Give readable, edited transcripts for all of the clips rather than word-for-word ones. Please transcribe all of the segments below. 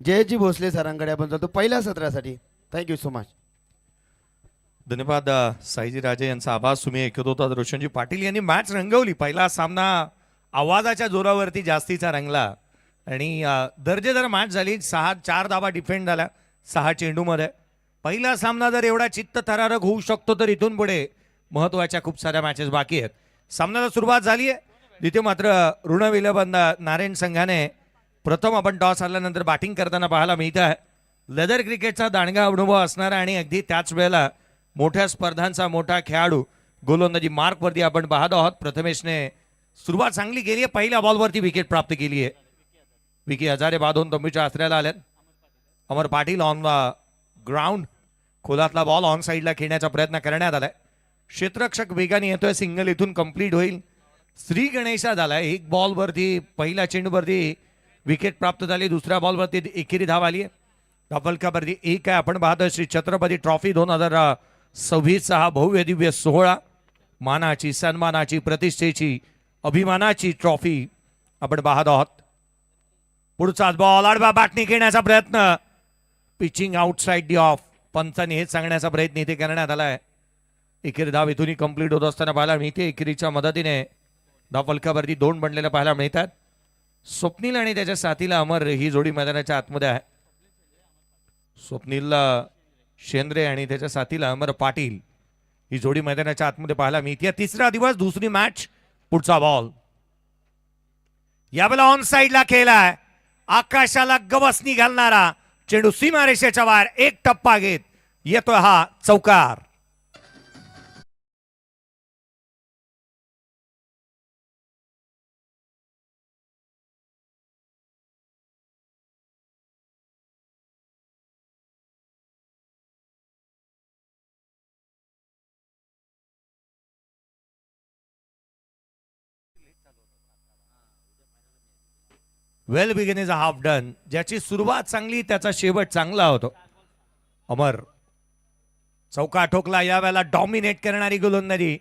जयजी भोसले सरांकडे आपण जातो पहिल्या सत्रासाठी. Thank you so much. धन्यवाद साईजी राजे यांचा आभार. तुम्ही ऐकत होता रोशनजी पाटील यांनी मॅच रंगवली. पहिला सामना आवाजाच्या जोरावरती जास्तीचा रंगला आणि दर्जेदार मॅच झाली. 4 धावा डिफेंड झाल्या 6 चेंडूमध्ये. पहिला सामना जर एवढा चित्त थरारक होऊ शकतो तर इथून पुढे महत्वाच्या खूप साऱ्या मॅचेस बाकी आहेत. सामन्याला सुरुवात झाली आहे. तिथे मात्र ऋणविलंब नारायण संघाने प्रथम आपण टॉस आल्यानंतर बॅटिंग करताना पाहायला मिळत आहे. लेदर क्रिकेटचा दांडगा अनुभव असणारा आणि अगदी त्याच वेळेला मोठ्या स्पर्धांचा मोठा खेळाडू गोलंदाजी मार्कवरती आपण पाहत आहोत. प्रथमेशने सुरुवात चांगली केली आहे. पहिल्या बॉलवरती विकेट प्राप्त केली आहे. विकी हजारे बाधून तंबूच्या आसऱ्याला आल्यात. Amar Patil on ground. खोलातला बॉल ऑन साईडला खेळण्याचा प्रयत्न करण्यात आलाय. क्षेत्ररक्षक वेगाने येतोय. सिंगल इथून कंप्लीट होईल. श्री गणेशा झालाय. एक बॉलवरती पहिल्या चेंडूवरती विकेट प्राप्त झाली. दुसऱ्या बॉलवरती एकेरी धाव आली आहे. धावफलकावरती एक आहे. आपण पाहतोय श्री छत्रपती ट्रॉफी 2026 हा भव्य दिव्य सोहळा. मानाची, सन्मानाची, प्रतिष्ठेची, अभिमानाची ट्रॉफी आपण पाहत आहोत. पुढचाच बॉल आडवा बॅटने खेळण्याचा प्रयत्न. Pitching outside the off. पंचांनी हेच सांगण्याचा प्रयत्न इथे करण्यात आलाय. एकेरी धाव इथूनही कंप्लीट होत असताना पाहायला मिळते. एकेरीच्या मदतीने धावफलकावरती 2 बनलेल्या पाहायला मिळतात. स्वप्नील आणि त्याच्या साथीला अमर ही जोडी मैदानाच्या आतमध्ये आहे. स्वप्नील शेंद्रे आणि त्याच्या साथीला अमर पाटील ही जोडी मैदानाच्या आतमध्ये पाहायला मिळते. तिसरा दिवस, दुसरी मॅच. पुढचा बॉल यावेळेला ऑन साईडला खेळलाय. आकाशाला गवसणी घालणारा चेंडू सीमारेषेच्या बाहेर एक टप्पा घेत येतोय हा चौकार. Well begin is a half done. ज्याची सुरुवात चांगली त्याचा शेवट चांगला होतो. अमर चौका ठोकला. यावेळेला डॉमिनेट करणारी गोलंदाजी.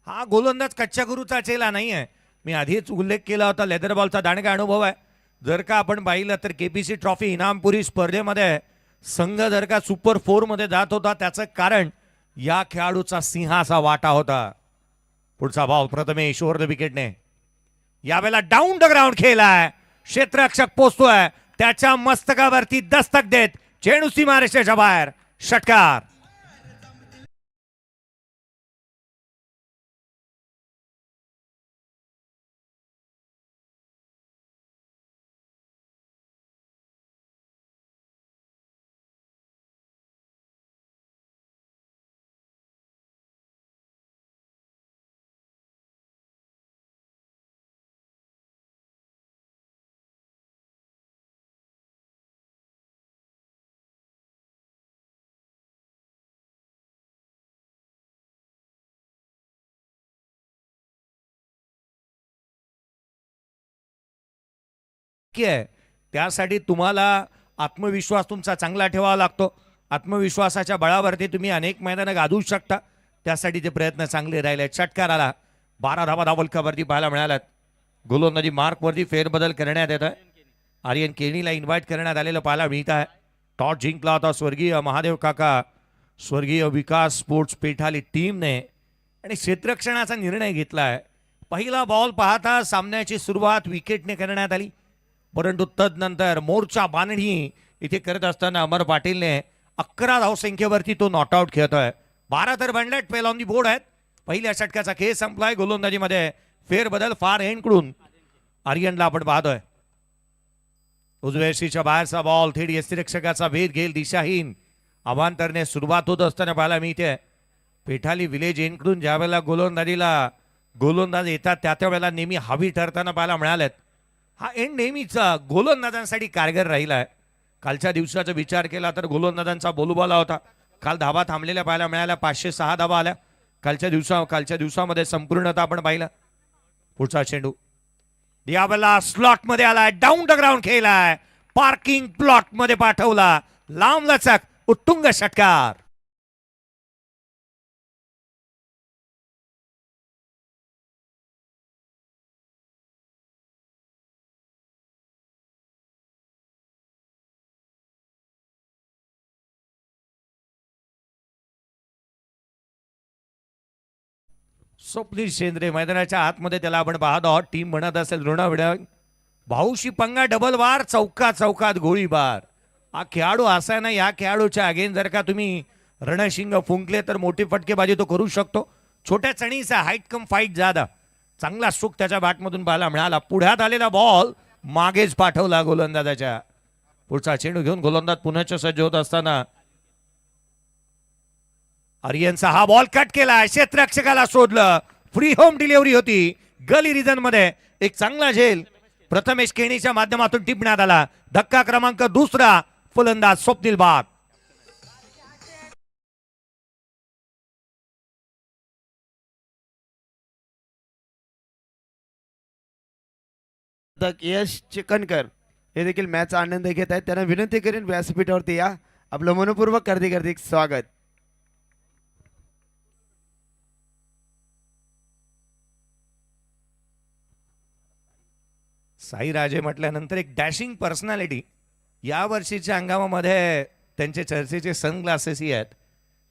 हा गोलंदाज कच्च्या गुरुचा चेला नाही आहे. मी आधीच उल्लेख केला होता. लेदर बॉलचा दांडगा अनुभव आहे. जर का आपण पाहिलं तर केपीसी ट्रॉफी इनामपुरी स्पर्धेमध्ये संघ जर का सुपर 4 मध्ये जात होता त्याचं कारण या खेळाडूचा सिंहाचा वाटा होता. पुढचा बॉल प्रथमेश ओव्हर द विकेटने. यावेळेला डाऊन द ग्राउंड खेळलाय. क्षेत्ररक्षक पोचतोय. त्याच्या मस्तकावरती दस्तक देत चेंडू सीमारेषेच्या बाहेर. षटकार. आहे. त्यासाठी तुम्हाला आत्मविश्वास तुमचा चांगला ठेवावा लागतो. आत्मविश्वासाच्या बळावरती तुम्ही अनेक मैदानं गाजवू शकता. त्यासाठी ते प्रयत्न चांगले राहिले. षटकार आला. 12 धावा धावफलकावरती पाहायला मिळाल्यात. गोलंदाजी मार्कवरती फेरबदल करण्यात येत आहे. आर्यन केनीला इन्व्हाइट करण्यात आलेलं पाहायला मिळत आहे. टॉस जिंकला होता स्वर्गीय महादेव काका, स्वर्गीय विकास स्पोर्ट्स पेठाली टीमने आणि क्षेत्ररक्षणाचा निर्णय घेतला आहे. पहिला बॉल पाहता सामन्याची सुरुवात विकेटने करण्यात आली. परंतु तदनंतर मोर्चा बांधणी इथे करत असताना अमर पाटीलने 11 धावसंख्येवरती तो नॉट आउट खेळतोय. 12 तर बनलेट फेल ऑन दी बोर्ड आहेत. पहिल्या षटकाचा खेळ संपलाय. गोलंदाजीमध्ये फेरबदल फार एंडकडून आर्यनला आपण पाहतोय. उजव्या यष्टीच्या बाहेरचा बॉल थेट यष्टीरक्षकाचा भेद घेईल. दिशाहीन अवांतरने सुरुवात होत असताना पाहायला मिळते. पेठाली विलेज एंडकडून ज्या वेळेला गोलंदाज येतात त्या वेळेला नेहमी हवी ठरताना पाहायला मिळाल्यात. हा एंड नेहमीचा गोलंदाजांसाठी कारगर राहिला आहे. कालच्या दिवसाचा विचार केला तर गोलंदाजांचा बोलबाला होता. काल धावा थांबलेल्या पाहायला मिळाल्या. 506 धावा आल्या कालच्या दिवसामध्ये संपूर्णतः आपण पाहिलं. पुढचा चेंडू यावेळेला स्लॉट मध्ये आलाय. डाऊन द ग्राउंड खेळलाय. पार्किंग प्लॉट मध्ये पाठवला. लांब लचक उत्तुंग षटकार. स्वप्नील शेंद्रे मैदानाच्या आतमध्ये त्याला आपण पाहत आहोत. टीम म्हणत असेल ऋणाविडा भाऊशी पंगा डबल वार चौकात गोळीबार. हा खेळाडू असा आहे ना, या खेळाडूच्या अगेन जर का तुम्ही रणशिंग फुंकले तर मोठी फटकेबाजी तो करू शकतो. छोट्या चणीचा हाईट कम फाईट जादा चांगला सुख त्याच्या बॅटमधून पाहायला मिळाला. पुढ्यात आलेला बॉल मागेच पाठवला गोलंदाजाच्या. पुढचा चेंडू घेऊन गोलंदाज पुण्याच्या सज्ज होत असताना आर्यनचा हा बॉल कट केला. क्षेत्ररक्षकाला शोधलं. फ्री होम डिलिव्हरी होती. गली रिजन मध्ये एक चांगला झेल प्रथमेश केणीच्या माध्यमातून टिपण्यात आला. धक्का क्रमांक दुसरा. फलंदाज स्वप्नील बाग. यश चिकनकर हे देखील मॅचचा आनंद घेत आहेत. त्यांना विनंती करेन व्यासपीठावरती या. आपलं मनपूर्वक हार्दिक स्वागत. साई राजे म्हटल्यानंतर एक डॅशिंग पर्सनॅलिटी. या वर्षीच्या हंगामामध्ये त्यांचे चर्चेचे सनग्लासेसही आहेत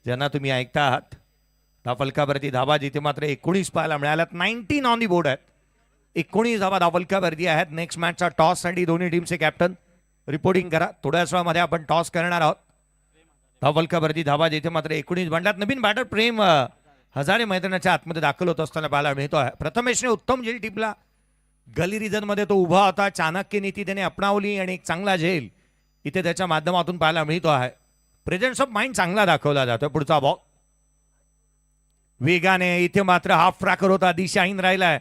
ज्यांना तुम्ही ऐकता आहात. धावफलकावरती धाबा जिथे मात्र 19 पाहायला मिळाल्यात. 19 ऑन दी बोर्ड आहेत. 19 धाबा धावफलकावरती आहेत. नेक्स्ट मॅचचा टॉस साठी दोन्ही टीमचे कॅप्टन रिपोर्टिंग करा. थोड्याच वेळामध्ये आपण टॉस करणार आहोत. धावफलकावरती धाबा जिथे मात्र 19 भांड्यात नवीन बॅटर प्रेम हजारे मैदानाच्या आतमध्ये दाखल होत असताना पाहायला मिळतो आहे. प्रथमेशने उत्तम झेल टिपला. गली रिजन मध्ये तो उभा होता. चाणक्य नीती त्याने अपनावली आणि एक चांगला झेल इथे त्याच्या माध्यमातून पाहायला मिळतो आहे. प्रेझेन्स ऑफ माइंड चांगला दाखवला जातो. पुढचा बॉल वेगाने इथे मात्र हाफ फ्रॅकर होता. दिशाहीन राहिलाय.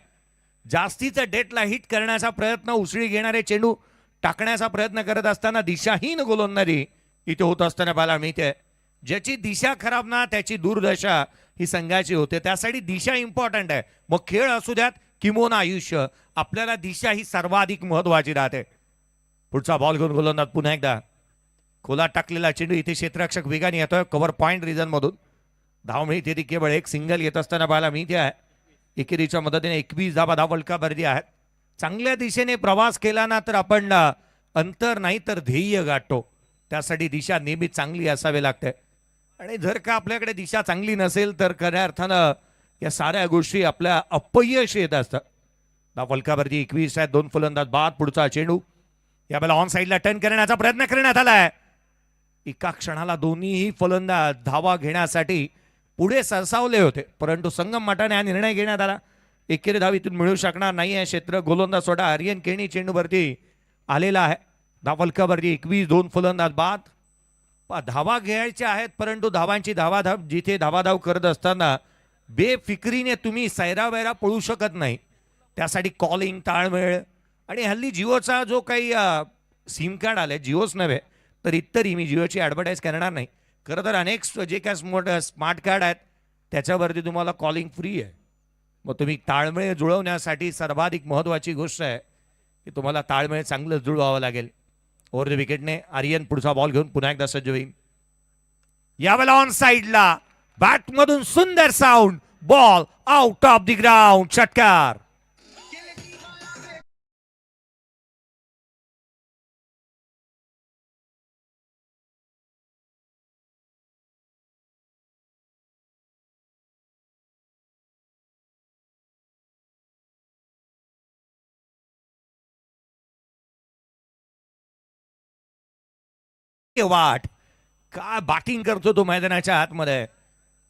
जास्तीचा डेटला हिट करण्याचा प्रयत्न उसळी घेणारे चेंडू टाकण्याचा प्रयत्न करत असताना दिशाहीन गोलंदाजी इथे होत असताना पाहायला मिळते. ज्याची दिशा खराब ना त्याची दुर्दशा ही संघाची होते. त्यासाठी दिशा इम्पॉर्टंट आहे. मग खेळ असू द्यात किंवा आयुष्य, आपल्याला दिशा ही सर्वाधिक महत्वाची राहते. पुढचा बॉल घेऊन गोलंदाज पुन्हा एकदा खोलात टाकलेला चेंडू इथे क्षेत्ररक्षक वेगाने येतोय. कव्हर पॉइंट रिजन मधून धाव मिळते ती केवळ एक सिंगल येत असताना पाहायला मिळते आहे. एकेरीच्या मदतीने 21 धावा धावफलकावरती आहेत. चांगल्या दिशेने प्रवास केला ना तर आपण अंतर नाही तर ध्येय गाठतो. त्यासाठी दिशा नेहमी चांगली असावी लागते. आणि जर का आपल्याकडे दिशा चांगली नसेल तर खऱ्या अर्थानं या साऱ्या गोष्टी आपल्या अपयश येत असतात. धावफलकावरती 21 आहेत. 2 फलंदाज बाद. पुढचा चेंडू यावेळेला ऑन साईडला टर्न करण्याचा प्रयत्न करण्यात आलाय. एका क्षणाला दोन्हीही फलंदाज धावा घेण्यासाठी पुढे सरसावले होते, परंतु संगम मठाने हा निर्णय घेण्यात आला. एकेरी धाव इथून मिळू शकणार नाही आहे. क्षेत्र गोलंदाज सोडा आर्यन केणी चेंडूवरती आलेला आहे. धावफलकावरती 21. 2 फलंदाज बाद. धावा घ्यायच्या आहेत परंतु धावांची धावाधाव जिथे धावाधाव करत असताना बेफिक्रीने तुम्ही सैरावैरा पळू शकत नाही. त्यासाठी कॉलिंग ताळमेळ आणि हल्ली जिओचा जो काही सिम कार्ड आले, जिओच नव्हे तर इतरही, मी जिओची ॲडव्हर्टाईज करणार नाही. खरं तर अनेक जे काय स्मार्ट कार्ड आहेत त्याच्यावरती तुम्हाला कॉलिंग फ्री आहे. मग तुम्ही ताळमेळ जुळवण्यासाठी सर्वाधिक महत्त्वाची गोष्ट आहे की तुम्हाला ताळमेळ चांगलं जुळवावं लागेल. ओव्हर द विकेटने आर्यन पुढचा बॉल घेऊन पुन्हा एकदा सज्ज होईल. यावेळेला ऑन साईडला बॅटमधून सुंदर sound. Ball out of the ground. षटकार. वाट काय बॅटिंग करतो तो मैदानाच्या आतमध्ये.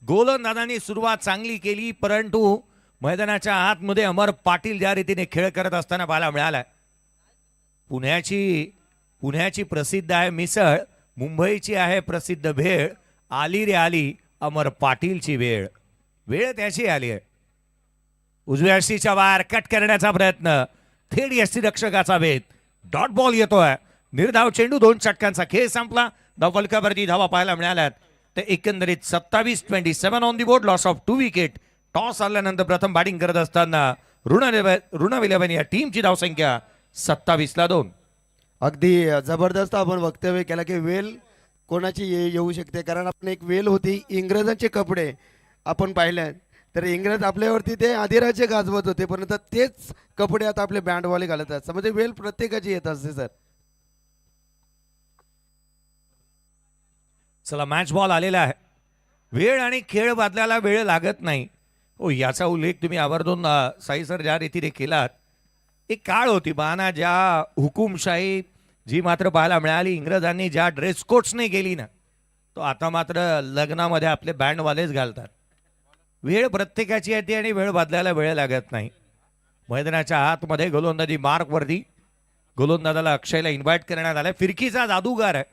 गोलंदाजांनी सुरुवात चांगली केली परंतु मैदानाच्या आतमध्ये अमर पाटील ज्या रीतीने खेळ करत असताना पाहायला मिळाला. पुण्याची प्रसिद्ध आहे मिसळ, मुंबईची आहे प्रसिद्ध भेळ. आली रे आली अमर पाटीलची वेळ. वेळ त्याची आली आहे. उजव्या यष्टीच्या वार कट करण्याचा प्रयत्न. थेट यष्टीरक्षकाचा भेद. डॉट बॉल येतोय. निर्धाव चेंडू. 2 षटकांचा खेळ संपला. धावफलकावरती धावा पाहायला मिळाल्यात. ते एकंदरीत 27-27 on the board. Loss of 2 wicket. Toss आल्यानंतर प्रथम बॅटिंग करत असताना ऋण 11 या टीमची धावसंख्या 27-2. अगदी जबरदस्त आपण वक्तव्य केला की वेल कोणाची येऊ शकते. कारण आपण एक वेल होती इंग्रजांचे कपडे आपण पाहिले तर इंग्रज आपल्यावरती ते अधिराज्य गाजवत होते परंतु तेच कपडे आता आपले बँडवाले घालत असतात. म्हणजे वेल प्रत्येकाची येत असते सर. चला मॅच बॉल आलेला आहे. वेळ आणि खेळ बदलायला वेळ लागत नाही. हो, याचा उल्लेख तुम्ही आवर्जून साई सर ज्या रीतीने केलात, एक काळ होती बाना ज्या हुकुमशाही जी मात्र पाहायला मिळाली, इंग्रजांनी ज्या ड्रेस कोड्सने गेली ना, तो आता मात्र लग्नामध्ये आपले बँडवालेच घालतात. वेळ प्रत्येकाची येते आणि वेळ बदलायला वेळ लागत नाही. मैदानाच्या आतमध्ये गोलंदाजी मार्कवरती गोलंदाजाला अक्षयला इन्व्हाइट करण्यात आलं. फिरकीचा जादूगार आहे.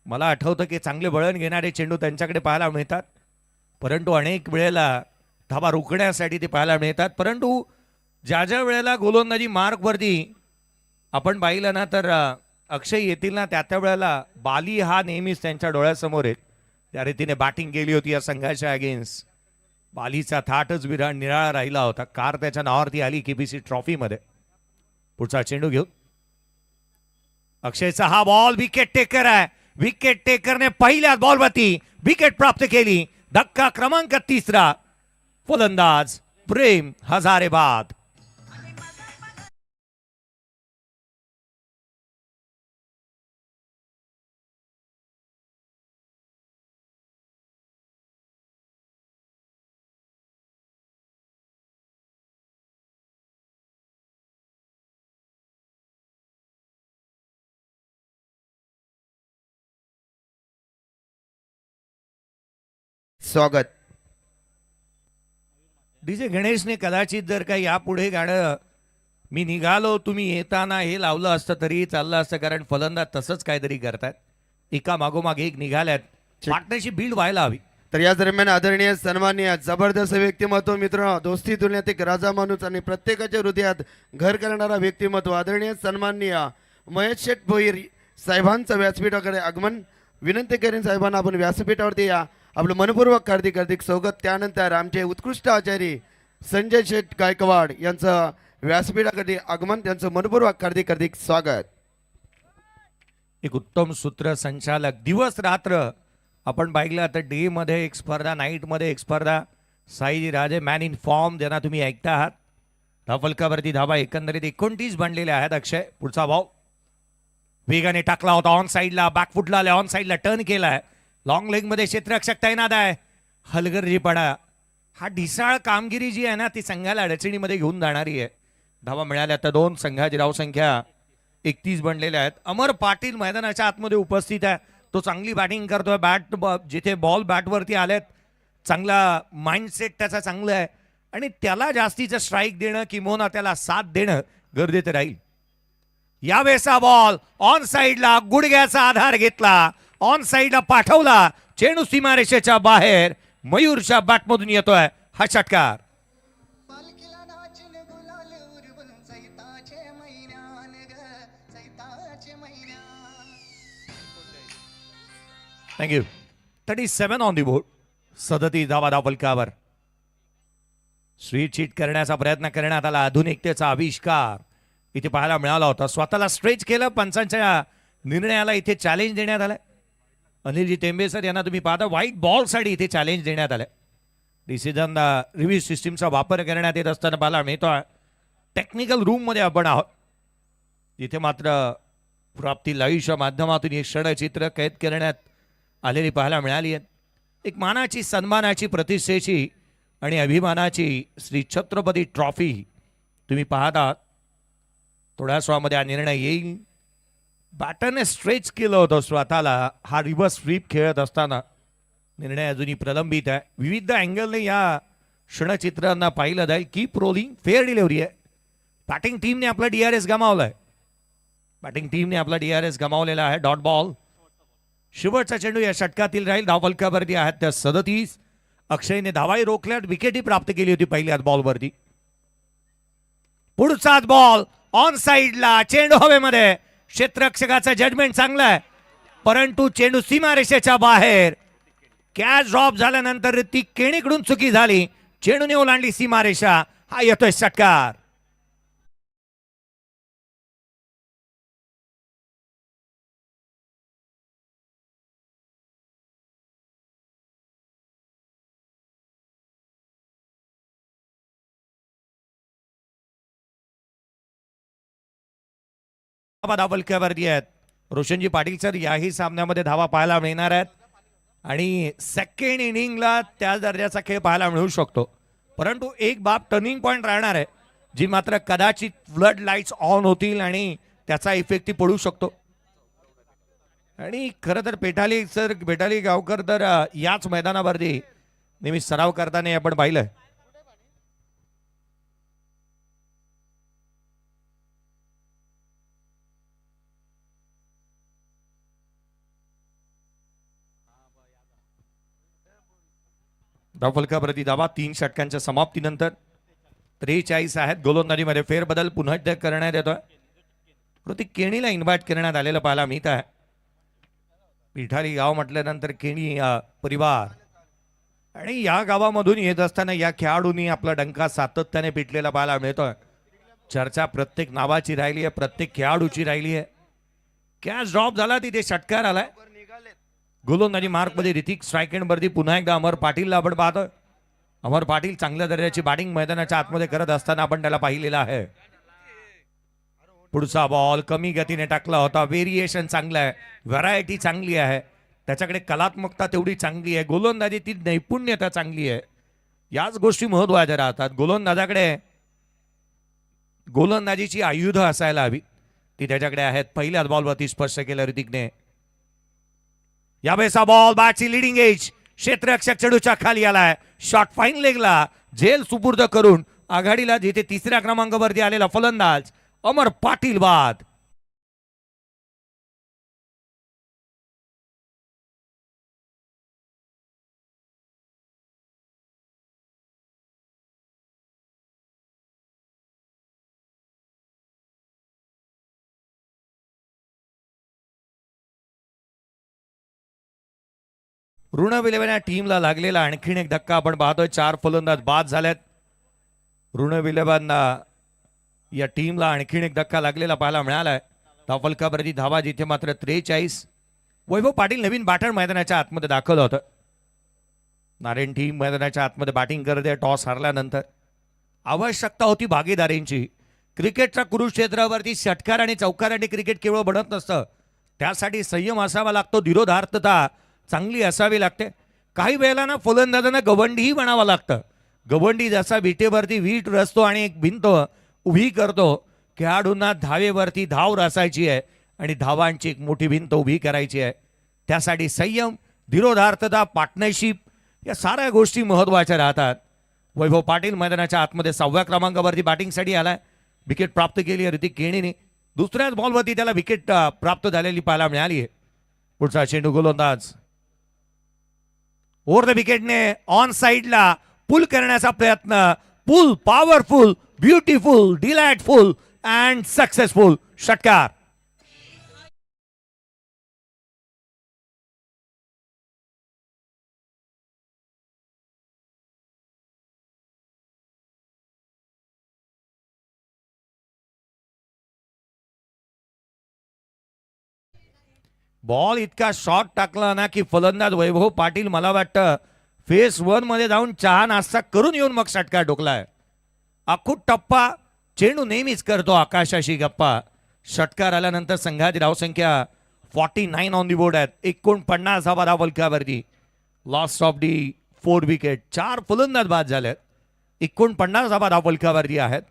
मला आठवतं की चांगले वळण घेणारे चेंडू त्यांच्याकडे पाहायला मिळतात, परंतु अनेक वेळेला धावा रोखण्यासाठी ते पाहायला मिळतात. परंतु ज्या ज्या वेळेला गोलंदाजी मार्कवरती आपण पाहिलं ना, तर अक्षय येतील ना, त्या त्या वेळेला बाली हा नेहमीच त्यांच्या डोळ्यासमोर आहे. त्या रीतीने बॅटिंग केली होती या संघाच्या अगेन्स्ट. बालीचा थाटच निराळा राहिला होता. कार त्याच्या नावावरती आली केबीसी ट्रॉफीमध्ये. पुढचा चेंडू घेऊ. अक्षयचा हा बॉल विकेट टेकर आहे. विकेट टेकरने पहिल्याच बॉलवरती विकेट प्राप्त केली. धक्का क्रमांक 3. फलंदाज प्रेम हजारेबाद. स्वागत. डीजे गणेशने कदाचित जर का यापुढे गाणं मी निघालो तुम्ही येताना हे लावलं असतं तरी चाललं असतं, कारण फलंदाज तसंच काहीतरी करतात, एका मागोमाग एक निघाल्यात. पार्टनरशिप बिल्ड व्हायला हवी. तर या दरम्यान आदरणीय सन्माननीय जबरदस्त व्यक्तिमत्व मित्र, दोस्ती तुलनेत एक राजा माणूस आणि प्रत्येकाच्या हृदयात घर करणारा व्यक्तिमत्व आदरणीय सन्माननीय महेश शेठ भोईर साहेबांचं व्यासपीठाकडे आगमन विनंती करीन. साहेबांना आपण व्यासपीठावरती या. आपलं मनपूर्वक हार्दिक हार्दिक स्वागत. त्यानंतर आमचे उत्कृष्ट आचार्य संजय शेठ गायकवाड यांचं व्यासपीठाकडे आगमन, त्यांचं मनपूर्वक हार्दिक हार्दिक स्वागत. एक उत्तम सूत्रसंचालक. दिवस रात्र आपण पाहिलं तर डे मध्ये एक स्पर्धा, नाईट मध्ये एक स्पर्धा. साई राजे मॅन इन फॉर्म ज्यांना तुम्ही ऐकता आहात. धावफलकावरती धावा एकंदरीत 29 बनलेल्या आहेत. अक्षय पुढचा भाव वेगाने टाकला होता ऑन साईडला, बॅकफुटला आल्या, ऑन साईडला टर्न केलाय. लॉंग लेग मध्ये क्षेत्ररक्षक तैनात आहे. हलगर्जीपणा, हा ढिसाळ कामगिरी जी आहे ना, ती संघाला अडचणीमध्ये घेऊन जाणारी आहे. धावा मिळाल्या तर 2. संघाची धावसंख्या 31 बनलेल्या आहेत. अमर पाटील मैदानाच्या आतमध्ये उपस्थित आहे. तो चांगली बॅटिंग करतोय. जिथे बॉल बॅटवरती आलेत, चांगला माइंडसेट त्याचा चांगला आहे आणि त्याला जास्तीचं स्ट्राईक देणं किंवा त्याला साथ देणं गरजेचं राहील. यावेळेचा बॉल ऑन साईडला, गुडघ्याचा आधार घेतला, ऑन साईडला पाठवला. चेंडू सीमारेषेच्या बाहेर. मयूरच्या बॅटमधून येतोय हा षटकार. थँक्यू. 37 on the board. 37 धावा धावफलकावर. स्वीट चीट करण्याचा प्रयत्न करण्यात आला. आधुनिकतेचा आविष्कार इथे पाहायला मिळाला होता. स्वतःला स्ट्रेच केलं. पंचांच्या निर्णयाला इथे चॅलेंज देण्यात आलं. अनिलजी टेंबे सर यांना तुम्ही पाहता व्हाईट बॉलसाठी इथे चॅलेंज देण्यात आलं. डिसिजन रिव्ह्यू सिस्टीमचा वापर करण्यात येत असताना पाहायला मिळतो. टेक्निकल रूममध्ये आपण आहोत, जिथे मात्र प्राप्ती लाईव्हच्या माध्यमातून हे क्षणचित्र कैद करण्यात आलेली पाहायला मिळाली आहेत. एक मानाची, सन्मानाची, प्रतिष्ठेची आणि अभिमानाची श्री छत्रपती ट्रॉफी तुम्ही पाहत आहात. थोड्याच वेळामध्ये हा निर्णय येईल. बॅटरने स्ट्रेच केलं होतं स्वतःला. हा रिव्हर्स स्वीप खेळत असताना निर्णय अजूनही प्रलंबित आहे. विविध अँगलने या क्षणचित्रांना पाहिलं जाईल. कीप रोलिंग, फेअर डिलिव्हरी आहे. बॅटिंग टीमने आपला DRS गमावलाय. बॅटिंग टीमने आपला DRS गमावलेला आहे. Dot ball. शेवटचा चेंडू या षटकातील राहील. धावफलकावरती आहेत त्या 37. अक्षयने धावाही रोखल्यात, विकेटही प्राप्त केली होती पहिल्याच बॉलवरती. पुढचाच बॉल ऑन साईडला, चेंडू हवेमध्ये. क्षेत्ररक्षकाचा जजमेंट चांगला आहे, परंतु चेंडू सीमारेषेच्या बाहेर. कॅच ड्रॉप झाल्यानंतर ती केणीकडून चुकी झाली. चेंडूने ओलांडली सीमारेषा. हा येतोय षटकार. धावफलकावरती आहेत रोशनजी पाटील सर. याही सामन्यामध्ये धावा पाहायला मिळणार आहेत आणि सेकंड इनिंगला त्या दर्जाचा खेळ पाहायला मिळू शकतो. परंतु एक बाब टर्निंग पॉइंट राहणार आहे, जी मात्र कदाचित फ्लड लाईट्स ऑन होतील आणि त्याचा इफेक्ट ती पडू शकतो. आणि खरं तर पेटाली गावकर तर याच मैदानावरती नेहमी सराव करताना आपण पाहिलं. धावफलकाप्रती धावा 3 षटकांच्या समाप्तीनंतर 43 आहेत. गोलंदाजीमध्ये फेरबदल पुन्हा एकदा करण्यात येतोय. प्रत्येक केणीला इन्व्हाइट करण्यात आलेलं पाहायला मिळत आहे. पिठारी गाव म्हटल्यानंतर केणी परिवार आणि या गावामधून येत असताना या खेळाडूंनी आपला डंका सातत्याने पिटलेला पाहायला मिळतोय. चर्चा प्रत्येक नावाची राहिली आहे, प्रत्येक खेळाडूची राहिली आहे. कॅच ड्रॉप झाला, तिथे षटकार आलाय. गोलंदाजी मार्कमध्ये ऋतिक स्ट्राईक एंडवरती पुन्हा एकदा अमर पाटीलला आपण पाहतोय. अमर पाटील चांगल्या दर्जाची बॅटिंग मैदानाच्या आतमध्ये करत असताना आपण त्याला पाहिलेला आहे. पुढचा बॉल कमी गतीने टाकला होता. व्हेरिएशन चांगलं आहे, व्हरायटी चांगली आहे, त्याच्याकडे कलात्मकता तेवढी चांगली आहे, गोलंदाजी ती नैपुण्यता चांगली आहे. याच गोष्टी महत्वाच्या राहतात. गोलंदाजाकडे गोलंदाजीची आयुध असायला हवी, ती त्याच्याकडे आहेत. पहिल्याच बॉलवरती स्पर्श केलं ऋतिकने. यावेळेचा बॉल बॅटची लिडिंग एज, क्षेत्ररक्षक चेंडूच्या खाली आलाय. शॉट फाईन लेगला झेल सुपूर्द करून आघाडीला जिथे तिसऱ्या क्रमांकावरती आलेला फलंदाज अमर पाटील बाद. ऋणविलेवाच्या टीमला लागलेला आणखीन एक धक्का आपण पाहतोय. 4 फलंदाज बाद झालेत. ऋणविलेवांना या टीमला आणखीन एक धक्का लागलेला पाहायला मिळालाय. धावफलकावरती धावा जिथे मात्र 43. वैभव पाटील नवीन बॅटर मैदानाच्या आतमध्ये दाखल होतं. नारायण टीम मैदानाच्या आतमध्ये बॅटिंग करते. टॉस हरल्यानंतर आवश्यकता होती भागीदारींची. क्रिकेटच्या कुरुक्षेत्रावरती षटकार आणि चौकारांनी क्रिकेट केवळ बनत नसतं, त्यासाठी संयम असावा लागतो, धीरोधार्तता चांगली असावी लागते. काही वेळेला ना फलंदाजांना गवंडीही बनावं लागतं. गवंडी जसा विटेवरती वीट रचतो आणि एक भिंत उभी करतो, खेळाडूंना धावेवरती धाव रचायची आहे आणि धावांची एक मोठी भिंत उभी करायची आहे. त्यासाठी संयम, धीरोधार्तता, पार्टनरशिप या साऱ्या गोष्टी महत्त्वाच्या राहतात. वैभव पाटील मैदानाच्या आतमध्ये 6व्या क्रमांकावरती बॅटिंगसाठी आलाय. विकेट प्राप्त केली आहे ऋतिक केणीने. दुसऱ्याच बॉलवरती त्याला विकेट प्राप्त झालेली पाहायला मिळाली आहे. पुढचा चेंडू गोलंदाज ओव्हर द विकेटने ऑन साइडला पुल करण्याचा प्रयत्न. Pull powerful, beautiful, delightful and successful. षटकार. बॉल इतका शॉट टाकला ना की फलंदाज वैभव पाटील मला वाटतं फेस 1 मध्ये जाऊन चहा नाश्ता करून येऊन मग षटकार ठोकलाय. अखूट टप्पा चेंडू नेहमीच करतो आकाशाशी गप्पा. षटकार आल्यानंतर संघाची धावसंख्या 49 ऑन दी बोर्ड आहेत. 49 धावा धावफलकावरती. Lost of the 4 wicket. 4 फलंदाज बाद झालेत. 49 धावा धावफलकावरती आहेत.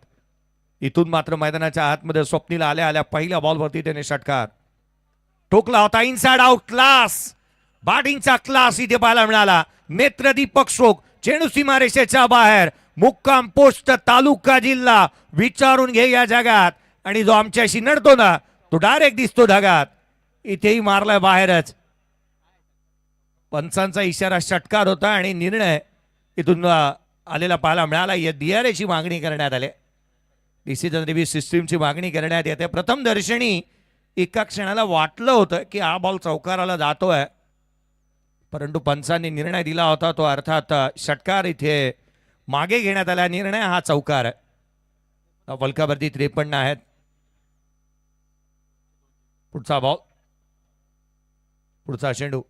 इथून मात्र मैदानाच्या आतमध्ये स्वप्नीला आल्या आल्या पहिल्या बॉलवरती त्याने षटकार ठोकला होता. इनसाइड आउट क्लास, बॅटिंगचा क्लास इथे पाहायला मिळाला. नेत्रदीपक स्ट्रोक, चेंडू सीमारेषेच्या बाहेर, मुक्काम पोस्ट, तालुका जिल्हा. विचारून घे या जगात. आणि जो आमच्याशी नडतो ना तो डायरेक्ट दिसतो ढगात. इथेही मारलाय बाहेरच. पंचांचा इशारा षटकार होता आणि निर्णय इथून आलेला पाहायला मिळाला. या DRAची मागणी करण्यात आली. डिसिजन रिव्ह्यू सिस्टीमची मागणी करण्यात येते. प्रथम दर्शनी एका क्षणाला वाटलं होतं की हा बॉल चौकाराला जातोय, परंतु पंचांनी निर्णय दिला होता तो अर्थात षटकार इथे मागे घेण्यात आला. निर्णय हा चौकार आहे. फलकावरती 53 आहेत. पुढचा बॉल, पुढचा चेंडू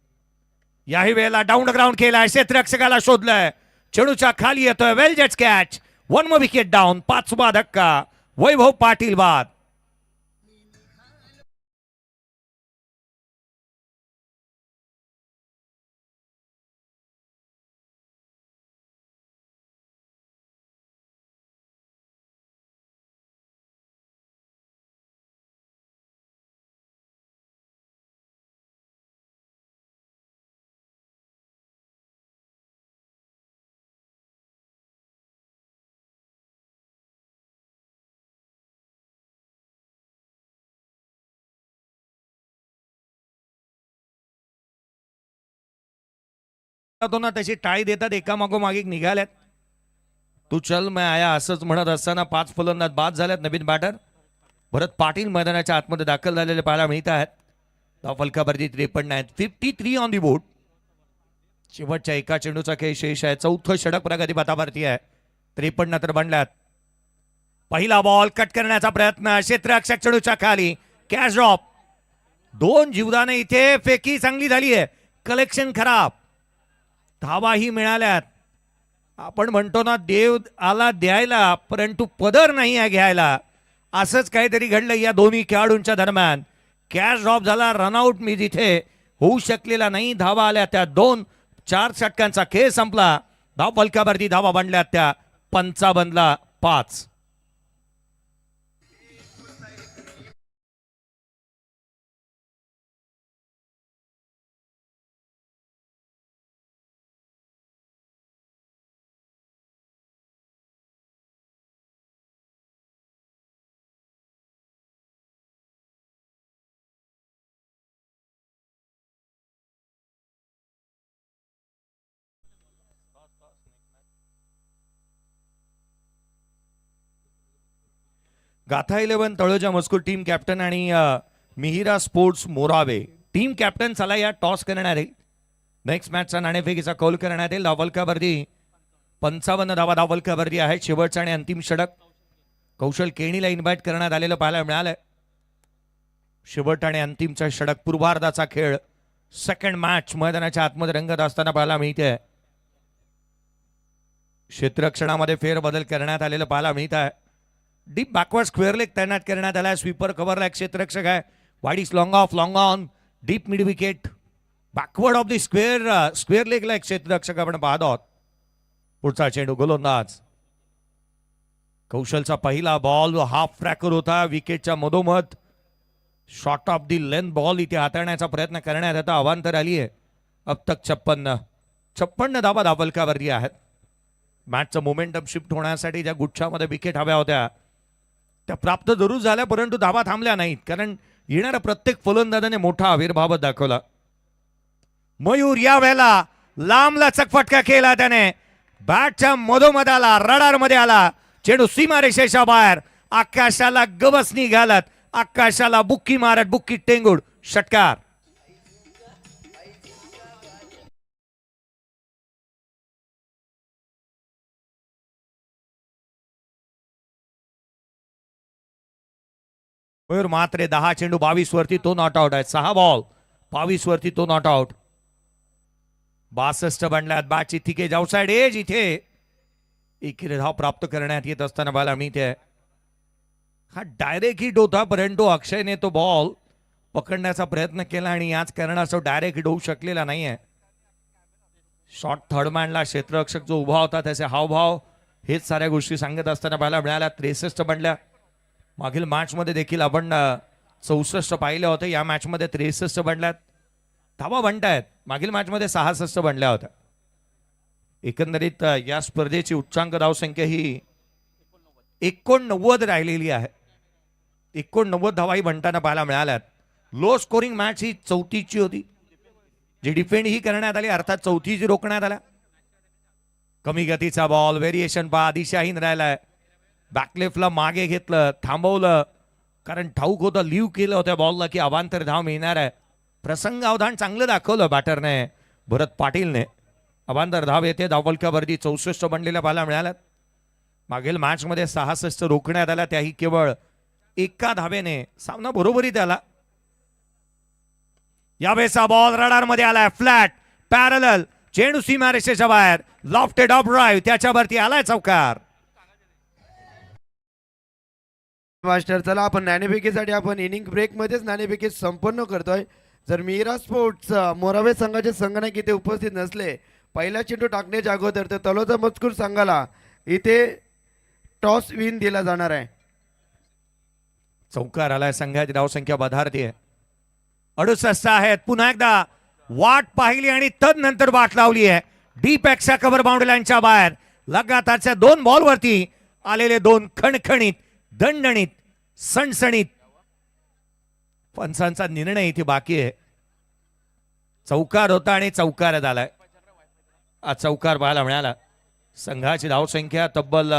याही वेळेला डाऊन ग्राउंड केलाय. क्षेत्ररक्षकाला शोधलंय, चेंडूच्या खाली येतोय. वेल जज कॅच. 1 more wicket down. 5वा धक्का. वैभव पाटील बाद. जातो ना तशी टाळी देतात, एकामागोमाग एक निघाल्यात. तू चल मैं आया असंच म्हणत असताना 5 फलंदाज बाद झाल्यात. नवीन बॅटर भरत पाटील मैदानाच्या आतमध्ये दाखल झालेले पाहायला मिळत आहेत. धाव फलकावरती 53 आहेत. 53 ऑन दी बोर्ड. शेवटच्या एका चेंडूचा खेळ शेष आहे. चौथं षटक प्रगती पथावरती आहे. 53 तर बनल्यात. पहिला बॉल कट करण्याचा प्रयत्न, क्षेत्ररक्षक चेंडूच्या खाली, कॅच ड्रॉप. 2 जीवदाने इथे, फेकी चांगली झाली आहे, कलेक्शन खराब, धावाही मिळाल्यात. आपण म्हणतो ना देव आला द्यायला परंतु पदर नाही आहे घ्यायला, असंच काहीतरी घडलं या दोन्ही खेळाडूंच्या दरम्यान. कॅच ड्रॉप झाला, रनआउट मी जिथे होऊ शकलेला नाही. धावा आल्या त्या 2-4 षटकांचा खेळ संपला. धाव फलकावरती धावा बनल्या त्या 55-5. गाथा 11 तळोजा मजकूर टीम कॅप्टन आणि Mihira sports Morawe team captain चला या टॉस करणार आहे. नेक्स्ट मॅचचा नाणेफेकीचा कौल करण्यात येईल. धावलकावरती 55 धावा धावलकावरती आहेत. शेवटचा आणि अंतिम षटक कौशल केणीला इन्व्हाइट करण्यात आलेलं पाहायला मिळालंय. शेवट आणि अंतिमचा षटक पूर्वार्धाचा खेळ सेकंड मॅच मैदानाच्या आतमध्ये रंगत असताना पाहायला मिळते. क्षेत्ररक्षणामध्ये फेरबदल करण्यात आलेलं पाहायला मिळत आहे. डीप बॅकवर्ड स्क्वेअर लेग तैनात करण्यात आला. स्वीपर कव्हरला एक क्षेत्ररक्षक आहे. Wide is long off, long on, deep mid wicket, backward of the square लेगला एक क्षेत्ररक्षक आपण पाहत आहोत. पुढचा चेंडू गोलंदाज कौशलचा पहिला बॉल हाफ ट्रॅकर होता. विकेटच्या मधोमध short of the length ball इथे हाताळण्याचा प्रयत्न करण्यात आता अवांतर आली आहे. अब तक 56 धावा धावलकावरती आहेत. मॅचचं मोमेंटम शिफ्ट होण्यासाठी ज्या गुच्छामध्ये विकेट हव्या होत्या त्या प्राप्त जरूर झाल्या परंतु धावा थांबल्या नाहीत, कारण येणाऱ्या प्रत्येक फलंदाजाने मोठा आविर्भाव दाखवला. मयूर या वेळेला लांबलचक फटका केला त्याने. बॅटच्या मधोमध आला, रडार मध्ये आला. चेंडू सीमारेषेच्या बाहेर, आकाशाला गवसणी घालत, आकाशाला बुक्की मारत, बुक्की टेंगुड, षटकार. मयूर मात्र 10 चेंडू 22 वरती तो नॉट आउट आहे. 6 बॉल 22 वरती तो नॉट आउट. 62 बनल्यात. बॅटची थिकेज आउटसाइड एज इथे एकीने धाव प्राप्त करण्यात येत असताना बाला मी ते हा डायरेक्ट हिट होता परंतु अक्षयने तो बॉल पकडण्याचा प्रयत्न केला आणि याच कारणास्तव डायरेक्ट हिट होऊ शकलेला नाहीये. शॉर्ट थर्ड मॅनला क्षेत्ररक्षक जो उभा होता त्याचे हावभाव हेच साऱ्या गोष्टी सांगत असताना पाहायला मिळाल्या. 63 बनल्या. मागील मॅच मध्ये देखील आपण 64 पाहिले होते. या मॅच मध्ये 63 बनल्यात. धावा बनतायत. मागील मॅच मध्ये 66 बनल्या होत्या. एकंदरीत या स्पर्धेची उच्चांक धावसंख्या ही 89 राहिलेली आहे. 89 धावाही बनताना पाहायला मिळाल्यात. लो स्कोरिंग मॅच ही 34ची होती जी डिफेंड ही करण्यात आली, अर्थात 34 जी रोखण्यात आल्या. कमी गतीचा बॉल, व्हेरिएशन पहा, दिशाहीन राहिलाय. बॅकलेफ्टला मागे घेतलं, थांबवलं, कारण ठाऊक होतं लिव्ह केलं होत्या बॉलला की अवांतर धाव मिळणार आहे. प्रसंग अवधान चांगलं दाखवलं बॅटरने, भरत पाटीलने. अवांतर धाव येते. धावफलकावरती 64 बनलेल्या पाहायला मिळाल्यात. मागील मॅच मध्ये 66 रोखण्यात आला, त्याही केवळ एका धावेने. सामना बरोबरीत आला. यावेळेचा बॉल रडार मध्ये आलाय. फ्लॅट पॅरलल, चेंडू सीमारेषेच्या बाहेर, लॉफ्टेड ऑफ ड्राइव्ह, त्याच्यावरती आलाय चौकार. मास्टर चला आपण नाणेफेकीसाठी आपण इनिंग ब्रेक मध्येच नाणेफेकी संपन्न करतोय. जर मीरा स्पोर्ट्स मोरावे संघाचे संघनायक इथे उपस्थित नसले पहिला चेंडू टाकण्याच्या अगोदर तर तलोजा मजकूर संघाला इथे टॉस विन दिला जाणार आहे. चौकार आलाय. संघाची धावसंख्या बधारते. 68 आहेत. पुन्हा एकदा वाट पाहिली आणि तदनंतर वाट लावली आहे. डीप एक्स्ट्रा कव्हर बाउंड्री लाईनच्या बाहेर लगातारच्या 2 बॉलवरती आलेले 2 खणखणीत, दणदणीत, सणसणीत पंचांचा निर्णय इथे बाकी आहे. चौकार होता आणि चौकार झालाय. चौकार पाहायला मिळाला. संघाची धावसंख्या तब्बल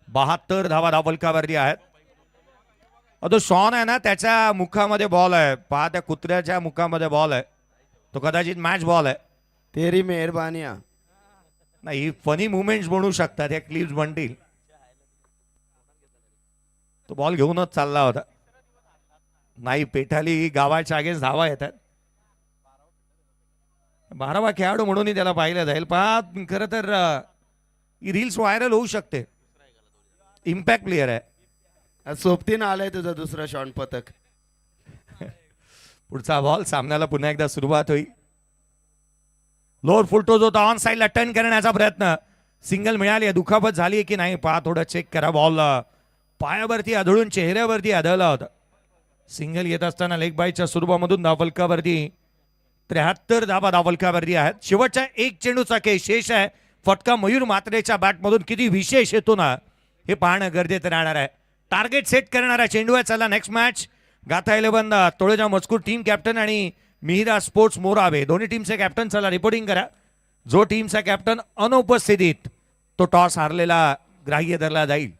72 धावा धावफलकावरती आहेत. तो शॉन आहे ना, त्याच्या मुखामध्ये बॉल आहे. पहा, त्या कुत्र्याच्या मुखामध्ये बॉल आहे. तो कदाचित मॅच बॉल आहे. तेरी मेहरबानिया. नाही, फनी मुवमेंट्स बनवू शकतात, या क्लिप्स बनतील. तो बॉल घेऊनच चालला होता. नाही, पेठाली गावाच्या अगेन्स्ट धावा येतात. 12वा खेळाडू म्हणूनही त्याला पाहिलं जाईल. पहा, खरं तर रील्स व्हायरल होऊ शकते. इम्पॅक्ट प्लेअर आहे. सोबतीनं आलाय तुझा दुसरा शॉन पथक. पुढचा बॉल, सामन्याला पुन्हा एकदा सुरुवात होईल. लोअर फुलटोज होता, ऑन साईडला टर्न करण्याचा प्रयत्न. सिंगल मिळाली आहे, दुखापत झाली आहे की नाही पहा, थोडं चेक करा. बॉल पायावरती आदळून चेहऱ्यावरती आदळला होता. सिंगल येत असताना लेग बाईच्या स्वरूपामधून धावफलकावरती 73 धावा धावफलकावरती आहेत. शेवटच्या एक चेंडूचा खेळ शेष आहे. फटका मयूर मात्रेच्या बॅटमधून किती विशेष येतो ना, हे पाहणं गरजेचं राहणार आहे. टार्गेट सेट करणारा चेंडू आहे. चला नेक्स्ट मॅच. गाथा 11 तोळेजा मजकूर टीम कॅप्टन आणि मिहिरा स्पोर्ट्स मोरावे दोन्ही टीमचे कॅप्टन. चला रिपोर्टिंग करा. जो टीमचा कॅप्टन अनुपस्थितीत, तो टॉस हारलेला ग्राह्य धरला जाईल.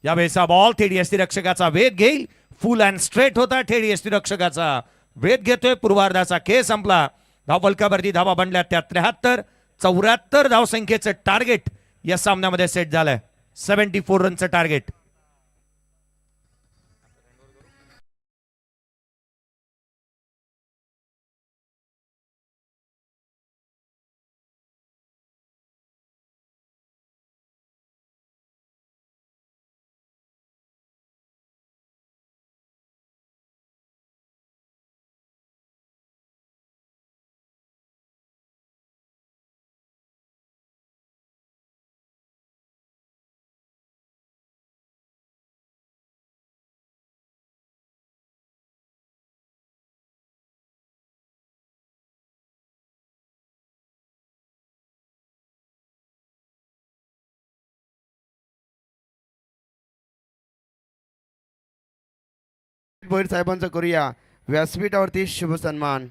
यावेळेचा बॉल थेट यष्टीरक्षकाचा वेध घेईल. फुल अँड स्ट्रेट होता. थेट यष्टीरक्षकाचा वेध घेतोय. पूर्वार्धाचा खेळ संपला. धावफलकावरती धावा बनल्या त्या 73. 74 धावसंख्येचं टार्गेट या सामन्यामध्ये सेट झालंय. 74 रनचं टार्गेट. भोईर साहेबांचा करूया व्यासपीठावरती शुभ सन्मान.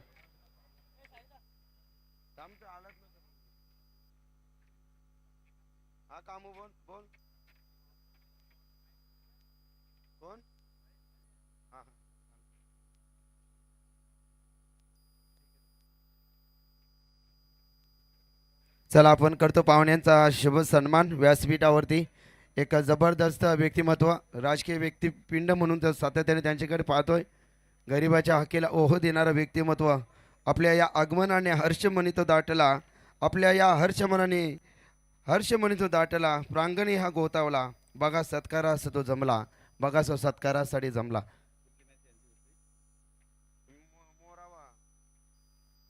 चला आपण करतो पाहुण्यांचा शुभ सन्मान. व्यासपीठावरती एक जबरदस्त व्यक्तिमत्व, राजकीय व्यक्तिपिंड म्हणून तर सातत्याने त्यांच्याकडे पाहतोय. गरिबाच्या हक्कीला ओह देणारं व्यक्तिमत्व. आपल्या या आगमनाने हर्षमणी तो दाटला. आपल्या या हर्षमणी तो दाटला. प्रांगणी हा गोतावला. बघा सत्कारास तो जमला. बघा सो सत्कारासाठी जमला.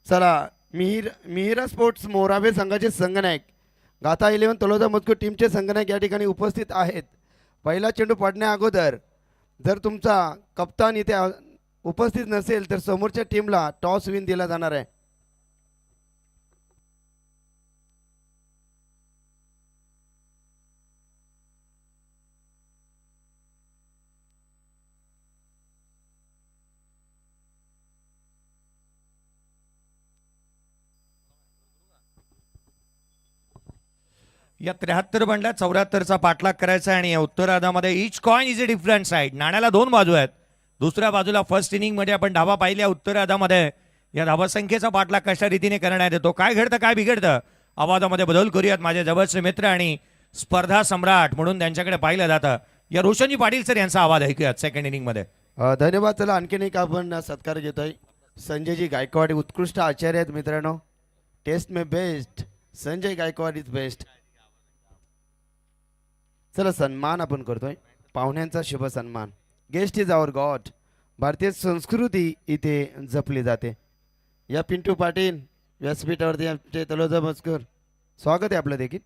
चला मिहिरा स्पोर्ट्स मोरावे संघाचे संघनायक, गाथा 11 तलोजा मजकूर टीमचे संघनायक या ठिकाणी उपस्थित आहेत. पहिला चेंडू पडण्या अगोदर जर तुमचा कप्तान इथे उपस्थित नसेल तर समोरच्या टीमला टॉस विन दिला जाणार आहे. या 73 बनल्या 74चा पाठलाग करायचा आणि या उत्तरार्धामध्ये each coin is a different side. नाण्याला दोन बाजू आहेत. दुसऱ्या बाजूला फर्स्ट इनिंग मध्ये आपण धावा पाहिल्या. उत्तरार्धामध्ये या धावासंख्येचा पाठलाग कशा रीतीने करण्यात येतो, काय घडतं काय बिघडतं, आवाजामध्ये बदल करूयात. माझे जवळचे मित्र आणि स्पर्धा सम्राट म्हणून त्यांच्याकडे पाहिलं जातं. या रोशनजी पाटील सर यांचा आवाज ऐकूयात सेकंड इनिंग मध्ये. धन्यवाद. चला आणखीन एक आपण सत्कार घेतोय. संजयजी गायकवाड उत्कृष्ट आचार्य आहेत मित्रांनो. टेस्ट में best Sanjay Gaikwad is best. चला सन्मान आपण करतोय पाहुण्यांचा शुभ सन्मान. Guest is our god. भारतीय संस्कृती इथे जपली जाते. या पिंटू पाटील व्यासपीठावरती आमचे तलोजा मजकूर स्वागत आहे आपलं देखील.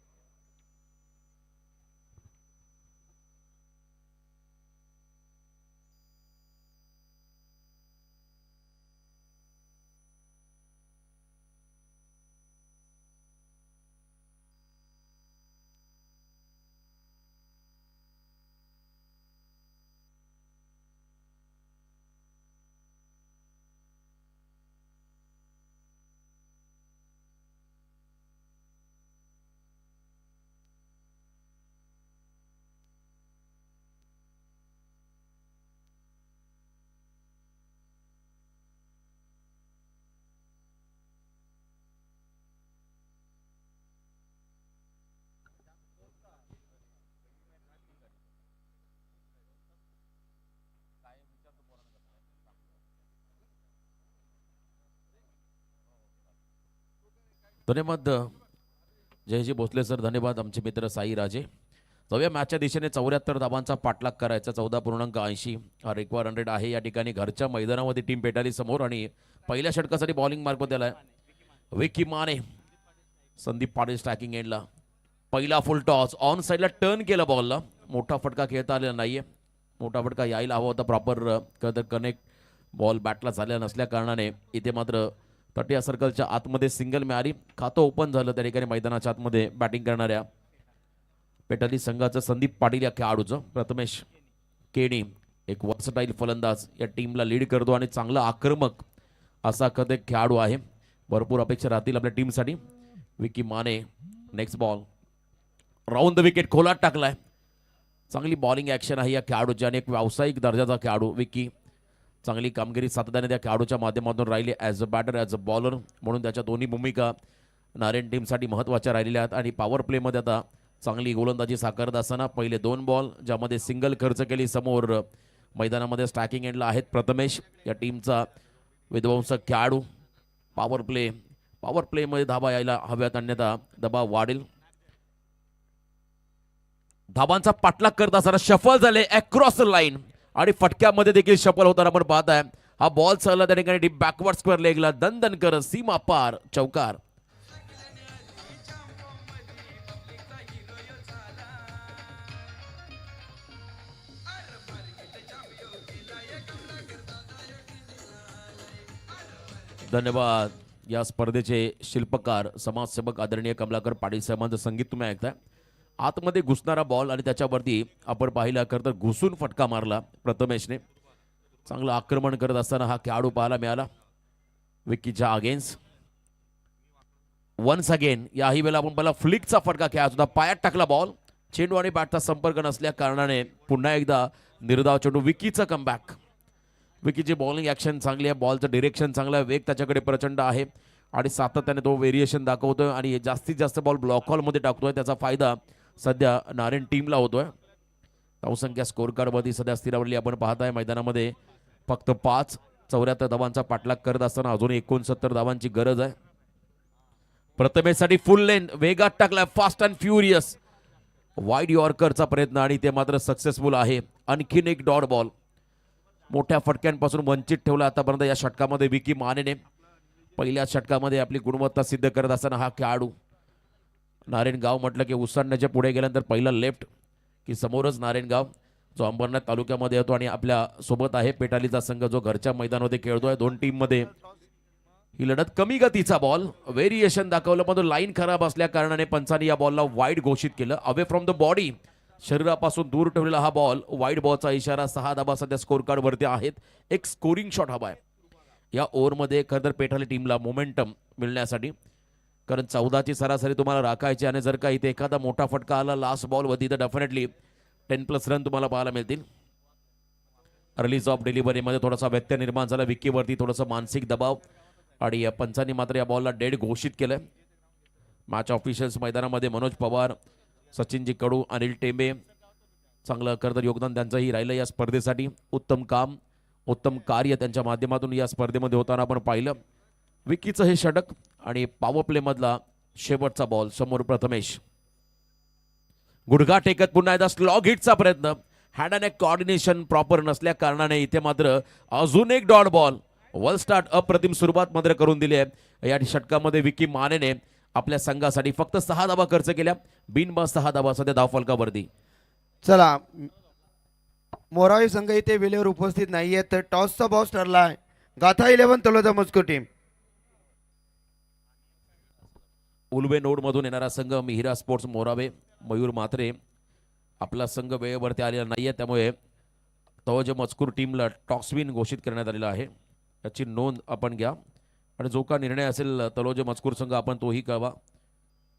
धन्यवाद जयजी भोसले सर. धन्यवाद आमचे मित्र साई राजे. जाऊया मॅचच्या दिशेने 74 धावांचा पाठलाग करायचा. 14.80 हा रिक्वायर 100 आहे. या ठिकाणी घरच्या मैदानामध्ये टीम पेटाली समोर आणि पहिल्या षटकासाठी बॉलिंग मार्फत त्याला विकी माने. संदीप पाटील स्ट्रायकिंग एंडला. पहिला फुल टॉस ऑन साईडला टर्न केला बॉलला. मोठा फटका खेळता आलेला नाहीये. मोठा फटका यायला हवा होता प्रॉपर कनेक्ट बॉल बॅटला झाल्या नसल्या कारणाने इथे मात्र तटिया सर्कलच्या आतमध्ये सिंगल मिळाली. खातं ओपन झालं त्या ठिकाणी मैदानाच्या आतमध्ये बॅटिंग करणाऱ्या पेटाली संघाचं संदीप पाटील या खेळाडूचं. प्रथमेश केणी एक वर्सटाईल फलंदाज या टीमला लीड करतो आणि चांगला आक्रमक असा एक खेळाडू आहे. भरपूर अपेक्षा राहतील आपल्या टीमसाठी. Vicky Mane next ball round the wicket खोलात टाकलाय. चांगली बॉलिंग ॲक्शन आहे या खेळाडूची आणि एक व्यावसायिक दर्जाचा खेळाडू विकी. चांगली कामगिरी सातत्याने त्या खेळाडूच्या माध्यमातून राहिली as a batter as a bowler म्हणून त्याच्या दोन्ही भूमिका नारायण टीमसाठी महत्त्वाच्या राहिलेल्या आहेत. आणि पॉवर प्लेमध्ये आता चांगली गोलंदाजी साकारत असताना पहिले 2 बॉल ज्यामध्ये सिंगल खर्च केली. समोर मैदानामध्ये स्ट्रायकिंग एंडला आहेत प्रथमेश या टीमचा विध्वंसक खेळाडू. पॉवर प्लेमध्ये धाबा यायला हव्यात अन्यथा दबाव वाढेल. धाबांचा पाठलाग करत असताना शफल झाले अक्रॉस द लाईन आणि फटक्यामध्ये देखील शफल होताना आपण पाहताय. हा बॉल चालला त्या ठिकाणी डीप बॅकवर्ड स्क्वेअर लेगला दन करत सीमा पार चौकार. धन्यवाद. या स्पर्धेचे शिल्पकार समाजसेवक आदरणीय कमलाकर पाटील साहेबांचं संगीत तुम्ही ऐकताय. आतमध्ये घुसणारा बॉल आणि त्याच्यावरती आपण पाहिला तर घुसून फटका मारला प्रथमेशने. चांगलं आक्रमण करत असताना हा खेळाडू पाहायला मिळाला विकीच्या अगेन्स्ट. वन्स अगेन याही वेळेला आपण पहिला फ्लिकचा फटका खेळायचा होता. पायात टाकला बॉल. चेंडू आणि बॅटचा संपर्क नसल्या कारणाने पुन्हा एकदा निर्धाव चेंडू. विकीचा कमबॅक. विकीची बॉलिंग ॲक्शन चांगली आहे. बॉलचं डिरेक्शन चांगलं आहे. वेग त्याच्याकडे प्रचंड आहे आणि सातत्याने तो व्हेरिएशन दाखवतोय आणि जास्तीत जास्त बॉल ब्लॉक हॉलमध्ये टाकतोय. त्याचा फायदा सध्या नारायण टीमला होतोय. धावसंख्या स्कोर कार्डवरती सध्या स्थिरावली आपण पाहताय. मैदानामध्ये फक्त 5 74 धावांचा पाठलाग करत असताना अजून 69 धावांची गरज आहे. प्रथमेशसाठी फुल लेन वेगात टाकलाय फास्ट अँड फ्युरियस. वाईड यॉर्करचा प्रयत्न आणि ते मात्र सक्सेसफुल आहे. आणखीन एक डॉट बॉल. मोठ्या फटक्यांपासून वंचित ठेवला आतापर्यंत या षटकामध्ये विकी मानेने. पहिल्या षटकामध्ये आपली गुणवत्ता सिद्ध करत असताना हा खेळाडू. नारायणगाव म्हटलं की उसळण्याच्या पुढे गेल्यानंतर पहिला लेफ्ट की समोरच नारायणगाव जो अंबरनाथ तालुक्यामध्ये येतो आणि आपल्या सोबत आहे पेटालीचा संघ जो घरच्या मैदानामध्ये खेळतोय. 2 टीममध्ये ही लढत. कमी गतीचा बॉल व्हेरिएशन दाखवलं पण लाईन खराब असल्या कारणाने पंचांनी या बॉलला वाईड घोषित केलं. अवे फ्रॉम द बॉडी शरीरापासून दूर ठेवलेला हा बॉल. वाईड बॉलचा इशारा. 6 धाबा सध्या स्कोर कार्ड वरती आहेत. एक स्कोरिंग शॉट हवा आहे या ओव्हरमध्ये खरं तर पेटाली टीमला मोमेंटम मिळण्यासाठी. कारण 14ची सरासरी तुम्हाला राखायची आणि जर का इथे एखादा मोठा फटका आला लास्ट बॉलवरती तर डेफिनेटली 10+ रन तुम्हाला पाहायला मिळतील. रिलीज ऑफ डिलिव्हरीमध्ये थोडासा व्यत्यय निर्माण झाला विकीवरती. थोडासा मानसिक दबाव आणि या पंचांनी मात्र या बॉलला डेड घोषित केलंय. मॅच ऑफिशियल्स मैदानामध्ये मनोज पवार, सचिनजी कडू, अनिल टेंबे. चांगलं करतर योगदान त्यांचंही राहिलं या स्पर्धेसाठी. उत्तम काम उत्तम कार्य त्यांच्या माध्यमातून या स्पर्धेमध्ये होताना आपण पाहिलं. विकीचं हे षटक आणि पॉवर प्ले मधला शेवटचा बॉल. समोर प्रथमेश गुडघा टेकत पुन्हा एकदा स्लॉग हिटचा प्रयत्न. हँड अँड कॉर्डिनेशन प्रॉपर नसल्या कारणाने इथे मात्र अजून एक डॉट बॉल. वर्ल्ड स्टार्ट अप्रतिम सुरुवात मात्र करून दिली आहे या षटकामध्ये. विकी मानेने आपल्या संघासाठी फक्त 6 धावा खर्च केल्या. बिनबाद 6 धावा सध्या धावफलकावरती. चला मोरावी संघ इथे वेळेवर उपस्थित नाहीये तर टॉसचा बॉस ठरलाय गाथा 11 तलोजा मजकूर टीम. उलवे नोड मधून येणारा संघ मिहिरा स्पोर्ट्स मोरावे. मयूर म्हात्रे आपला संघ वेळेवरती आलेला नाहीये त्यामुळे तलोजा मजकूर टीमला टॉक्सविन घोषित करण्यात आलेला आहे. याची नोंद आपण घ्या आणि जो का निर्णय असेल तलोजा मजकूर संघ आपण तोही कळवा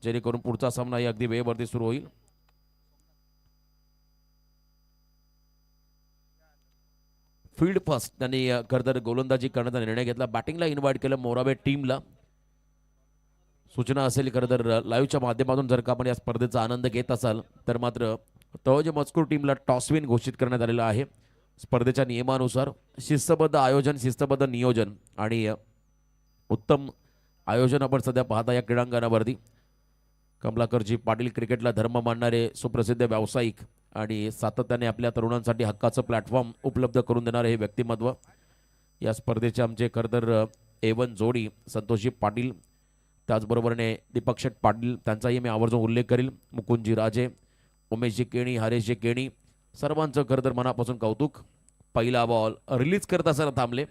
जेणेकरून पुढचा सामना अगदी वेळेवरती सुरू होईल. फील्ड फर्स्ट त्यांनी खरंतर गोलंदाजी करण्याचा निर्णय घेतला. बॅटिंगला इन्व्हाइट केलं मोरावे टीमला. सूचना असेल खरं तर लाईव्हच्या माध्यमातून जर का आपण या स्पर्धेचा आनंद घेत असाल तर मात्र तळोजा मजकूर टीमला टॉसविन घोषित करण्यात आलेला आहे. स्पर्धेच्या नियमानुसार शिस्तबद्ध आयोजन शिस्तबद्ध नियोजन आणि उत्तम आयोजन आपण सध्या पाहता या क्रीडांगणावरती. कमलाकरजी पाटील क्रिकेटला धर्म मानणारे सुप्रसिद्ध व्यावसायिक आणि सातत्याने आपल्या तरुणांसाठी हक्काचं प्लॅटफॉर्म उपलब्ध करून देणारे हे व्यक्तिमत्व. या स्पर्धेचे आमचे खरं तर A1 जोडी संतोषजी पाटील, त्याचबरोबरने दीपक शेठ पाटील, त्यांचाही मी आवर्जून उल्लेख करील. मुकुंदजी राजे, उमेशजी केणी, हरेशजी केणी, सर्वांचं खरं तर मनापासून कौतुक. पहिला बॉल रिलीज करत असताना थांबले,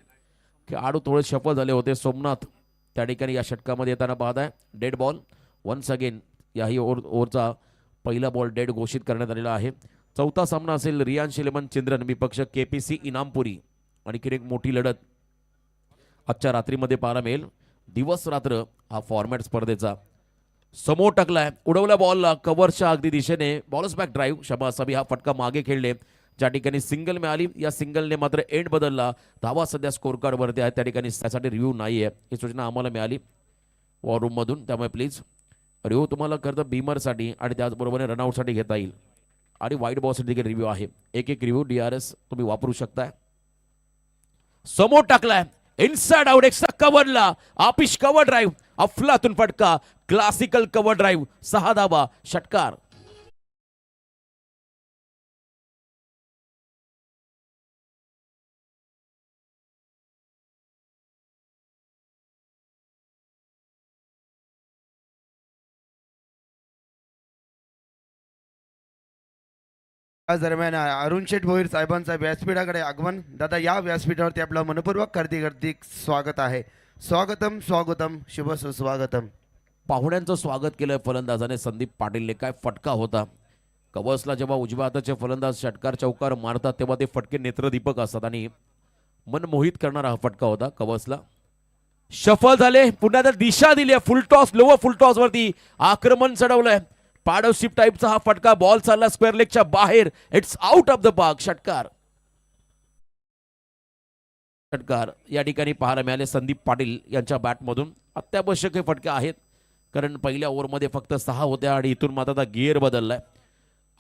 खेळाडू थोडे सफल झाले होते. सोमनाथ त्या ठिकाणी या षटकामध्ये येताना पाहताय. Dead ball once again. याही ओव्हरचा पहिला बॉल डेड घोषित करण्यात आलेला आहे. चौथा सामना असेल रियान इलेव्हन चंद्रन विपक्ष KPC इनामपुरी. आणखी एक मोठी लढत आजच्या रात्रीमध्ये पाहायला मिळेल. दिवस रात्र हा फॉर्मॅट स्पर्धेचा. समोर टाकलाय, उडवल्या बॉलला कव्हरच्या अगदी दिशेने. बॉलच बॅक ड्राईव्ह. शबास अभी हा फटका मागे खेळले, ज्या ठिकाणी सिंगल मिळाली. या सिंगलने मात्र एंड बदलला. धावा सध्या स्कोर कार्डवरती आहे, त्या ठिकाणी त्यासाठी रिव्ह्यू नाही आहे ही सूचना आम्हाला मिळाली वॉर रूममधून. त्यामुळे प्लीज रिव्ह्यू तुम्हाला खरं तर बीमरसाठी आणि त्याचबरोबर रनआउटसाठी घेता येईल आणि वाईट बॉलसाठी देखील रिव्ह्यू आहे. एक रिव्ह्यू DRS तुम्ही वापरू शकताय. समोर टाकलाय, इनसाइड आउट, एक्स्ट्रा कव्हरला आपिश कव्हर ड्राईव्ह, अफलातून फटका, क्लासिकल कव्हर ड्राईव्ह, 6 धावा, षटकार. आज दरम्यान अरुण शेठ भोईर साहेबांचा व्यासपीठाकडे आगमन. दादा या व्यासपीठावरती आपलं मनपूर्वक हार्दिक स्वागत आहे. स्वागतम स्वागतम शुभ सुस्वागतम. पाहुण्यांचं स्वागत केलं फलंदाजाने संदीप पाटीलने. काय फटका होता. कवसला जेव्हा उजव्या हाताचे फलंदाज षटकार चौकार मारतात तेव्हा ते फटके नेत्रदीपक असतात आणि मनमोहित करणारा हा फटका होता कवसला. शफल झाले, पुन्हा तर दिशा दिली. फुल टॉस, लोअर फुल टॉस वरती आक्रमण चढवलंय. पार्टनरशिप टाईपचा हा फटका. बॉल चालला स्क्वेअर लेगच्या बाहेर. It's out of the park. षटकार. षटकार या ठिकाणी पाहायला मिळाले संदीप पाटील यांच्या बॅटमधून. अत्यावश्यक हे फटके आहेत कारण पहिल्या ओव्हरमध्ये फक्त 6 होत्या आणि इथून मात्र आता गिअर बदललाय.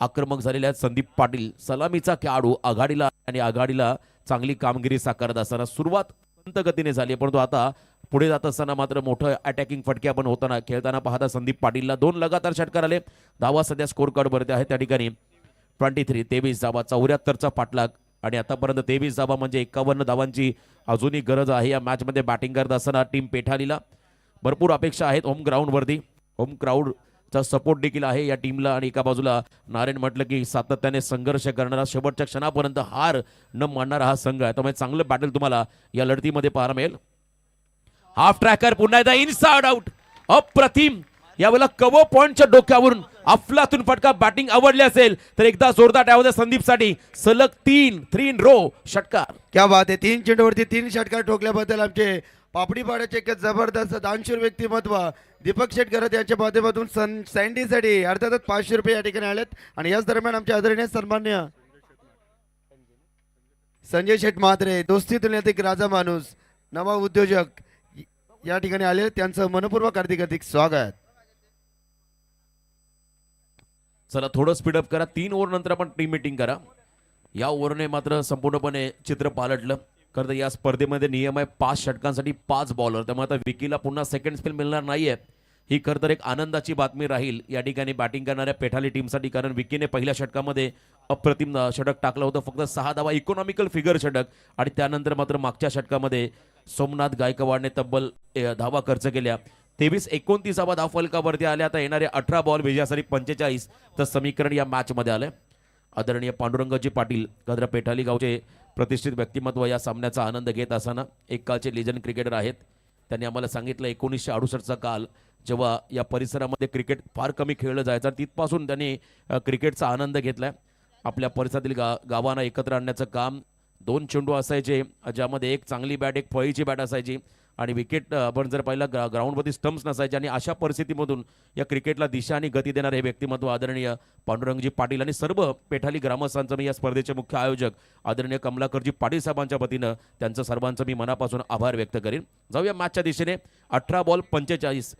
आक्रमक झालेले आहेत संदीप पाटील. सलामीचा खेळाडू आघाडीला आणि आघाडीला चांगली कामगिरी साकारत असताना सुरुवात संत गतीने झाली, परंतु आता पुढे जात असताना मात्र मोठं अटॅकिंग फटके आपण होताना खेळताना पाहता संदीप पाटीलला 2 लगातार षटकार आले. धावा सध्या स्कोर कार्ड वरती आहे, त्या ठिकाणी 23 धावा, 74चा पाठलाग आणि आतापर्यंत 23 धावा म्हणजे 51 धावांची अजूनही गरज आहे या मॅच मध्ये. बॅटिंग करत असताना टीम पेठालीला भरपूर अपेक्षा आहेत होम ग्राउंड वरती. होम क्राऊडचा सपोर्ट देखील आहे या टीमला आणि एका बाजूला नारायण म्हटलं की सातत्याने संघर्ष करणारा, शेवटच्या क्षणापर्यंत हार न मानणारा हा संघ आहे. त्यामुळे चांगलं बॅटल तुम्हाला या लढतीमध्ये पाहायला मिळेल. हाफ ट्रॅकर पुन्हा एकदा इनसाइड आउट, अप्रतिम. यावेळेला कव्हर पॉइंटच्या डोक्यावरून अफलातून फटका. बॅटिंग आवडली असेल तर एकदा जोरदार टाळ्या संदीपसाठी. सलग 3 इन रो षटकार. क्या बात आहे. 3 चेंडूवरती 3 षटकार ठोकल्याबद्दल आमचे पापडीपाड्याचे एक जबरदस्त दानशूर व्यक्तिमत्व दीपक शेठ करत यांच्या माध्यमातून सँडीसाठी अर्थातच 500 रुपये या ठिकाणी आलेत. आणि याच दरम्यान आमचे आदरणीय सन्मान्य संजय शेठ म्हात्रे, दोस्ती तुलनेत राजा माणूस, नवा उद्योजक या ठिकाणी आले. त्यांचं मनपूर्वक हार्दिक स्वागत. चला थोडं स्पीडअप करा. 3 ओव्हर नंतर आपण टीम मीटिंग करा. या ओव्हरने मात्र संपूर्णपणे चित्र पालटलं. खरं तर या स्पर्धेमध्ये नियम आहे 5 षटकांसाठी 5 बॉलर. त्यामुळे आता विकीला पुन्हा सेकंड स्पेल मिळणार नाहीये. ही खरं तर एक आनंदाची बातमी राहील या ठिकाणी बॅटिंग करणाऱ्या पेठाली टीमसाठी, कारण विकीने पहिल्या षटकामध्ये अप्रतिम षटक टाकलं होतं. फक्त 6 धावा, इकॉनॉमिकल फिगर षटक. आणि त्यानंतर मात्र मागच्या षटकामध्ये सोमनाथ गायकवाडने तब्बल धावा खर्च केल्या. 23-29 धावा धावफलकावरती आल्या. आता येणारे 18 बॉल विजयासाठी 45 तर समीकरण या मॅच मध्ये आलंय. आदरणीय पांडुरंगजी पाटील गद्र पेठाली गावचे प्रतिष्ठित व्यक्तिमत्व या सामन्याचा आनंद घेत असताना एक काळचे लेजंड क्रिकेटर आहेत. त्यांनी आम्हाला सांगितलं 1968चा काल जेव्हा या परिसरामध्ये क्रिकेट फार कमी खेळलं जायचं, तिथपासून त्यांनी क्रिकेटचा आनंद घेतलाय. आपल्या परिसरातील गावांना एकत्र आणण्याचं काम. 2 चेंडू असायचे ज्यामध्ये एक चांगली बॅट एक फळीची बॅट असायची आणि विकेट आपण जर पाहिलं ग्राउंडवरती स्टम्प्स नसायचे. आणि अशा परिस्थितीमधून या क्रिकेटला दिशा आणि गती देणारे हे व्यक्तिमत्व आदरणीय पांडुरंगजी पाटील आणि सर्व पेठाली ग्रामस्थांचं मी या स्पर्धेचे मुख्य आयोजक आदरणीय कमलाकरजी पाटील साहेबांच्या वतीनं त्यांचं सर्वांचं मी मनापासून आभार व्यक्त करेन. जाऊया मॅचच्या दिशेने. 18 बॉल 45.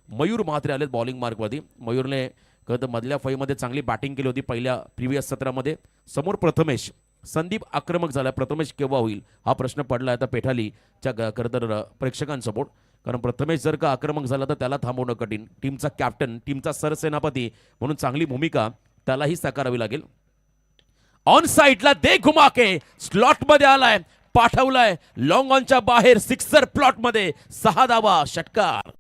मयूर म्हात्रे आलेत बॉलिंग मार्कवरती. मयूरने खरं मधल्या फळीमध्ये चांगली बॅटिंग केली होती पहिल्या प्रिव्हियस सत्रामध्ये. समोर प्रथमेश. संदीप आक्रमक झाला. प्रथमेश केव्हा होईल हा प्रश्न पडला आता पेठालीच्या खरं तर प्रेक्षकांसमोर. कारण प्रथमेश जर का आक्रमक झाला तर त्याला थांबवणं कठीण. टीमचा कॅप्टन, टीमचा सरसेनापती म्हणून चांगली भूमिका त्यालाही साकारावी लागेल. ऑन साईडला दे घुमा के स्लॉट मध्ये आलाय, पाठवलाय लॉंग ऑनच्या बाहेर, सिक्सर प्लॉट मध्ये 6 धावा, षटकार.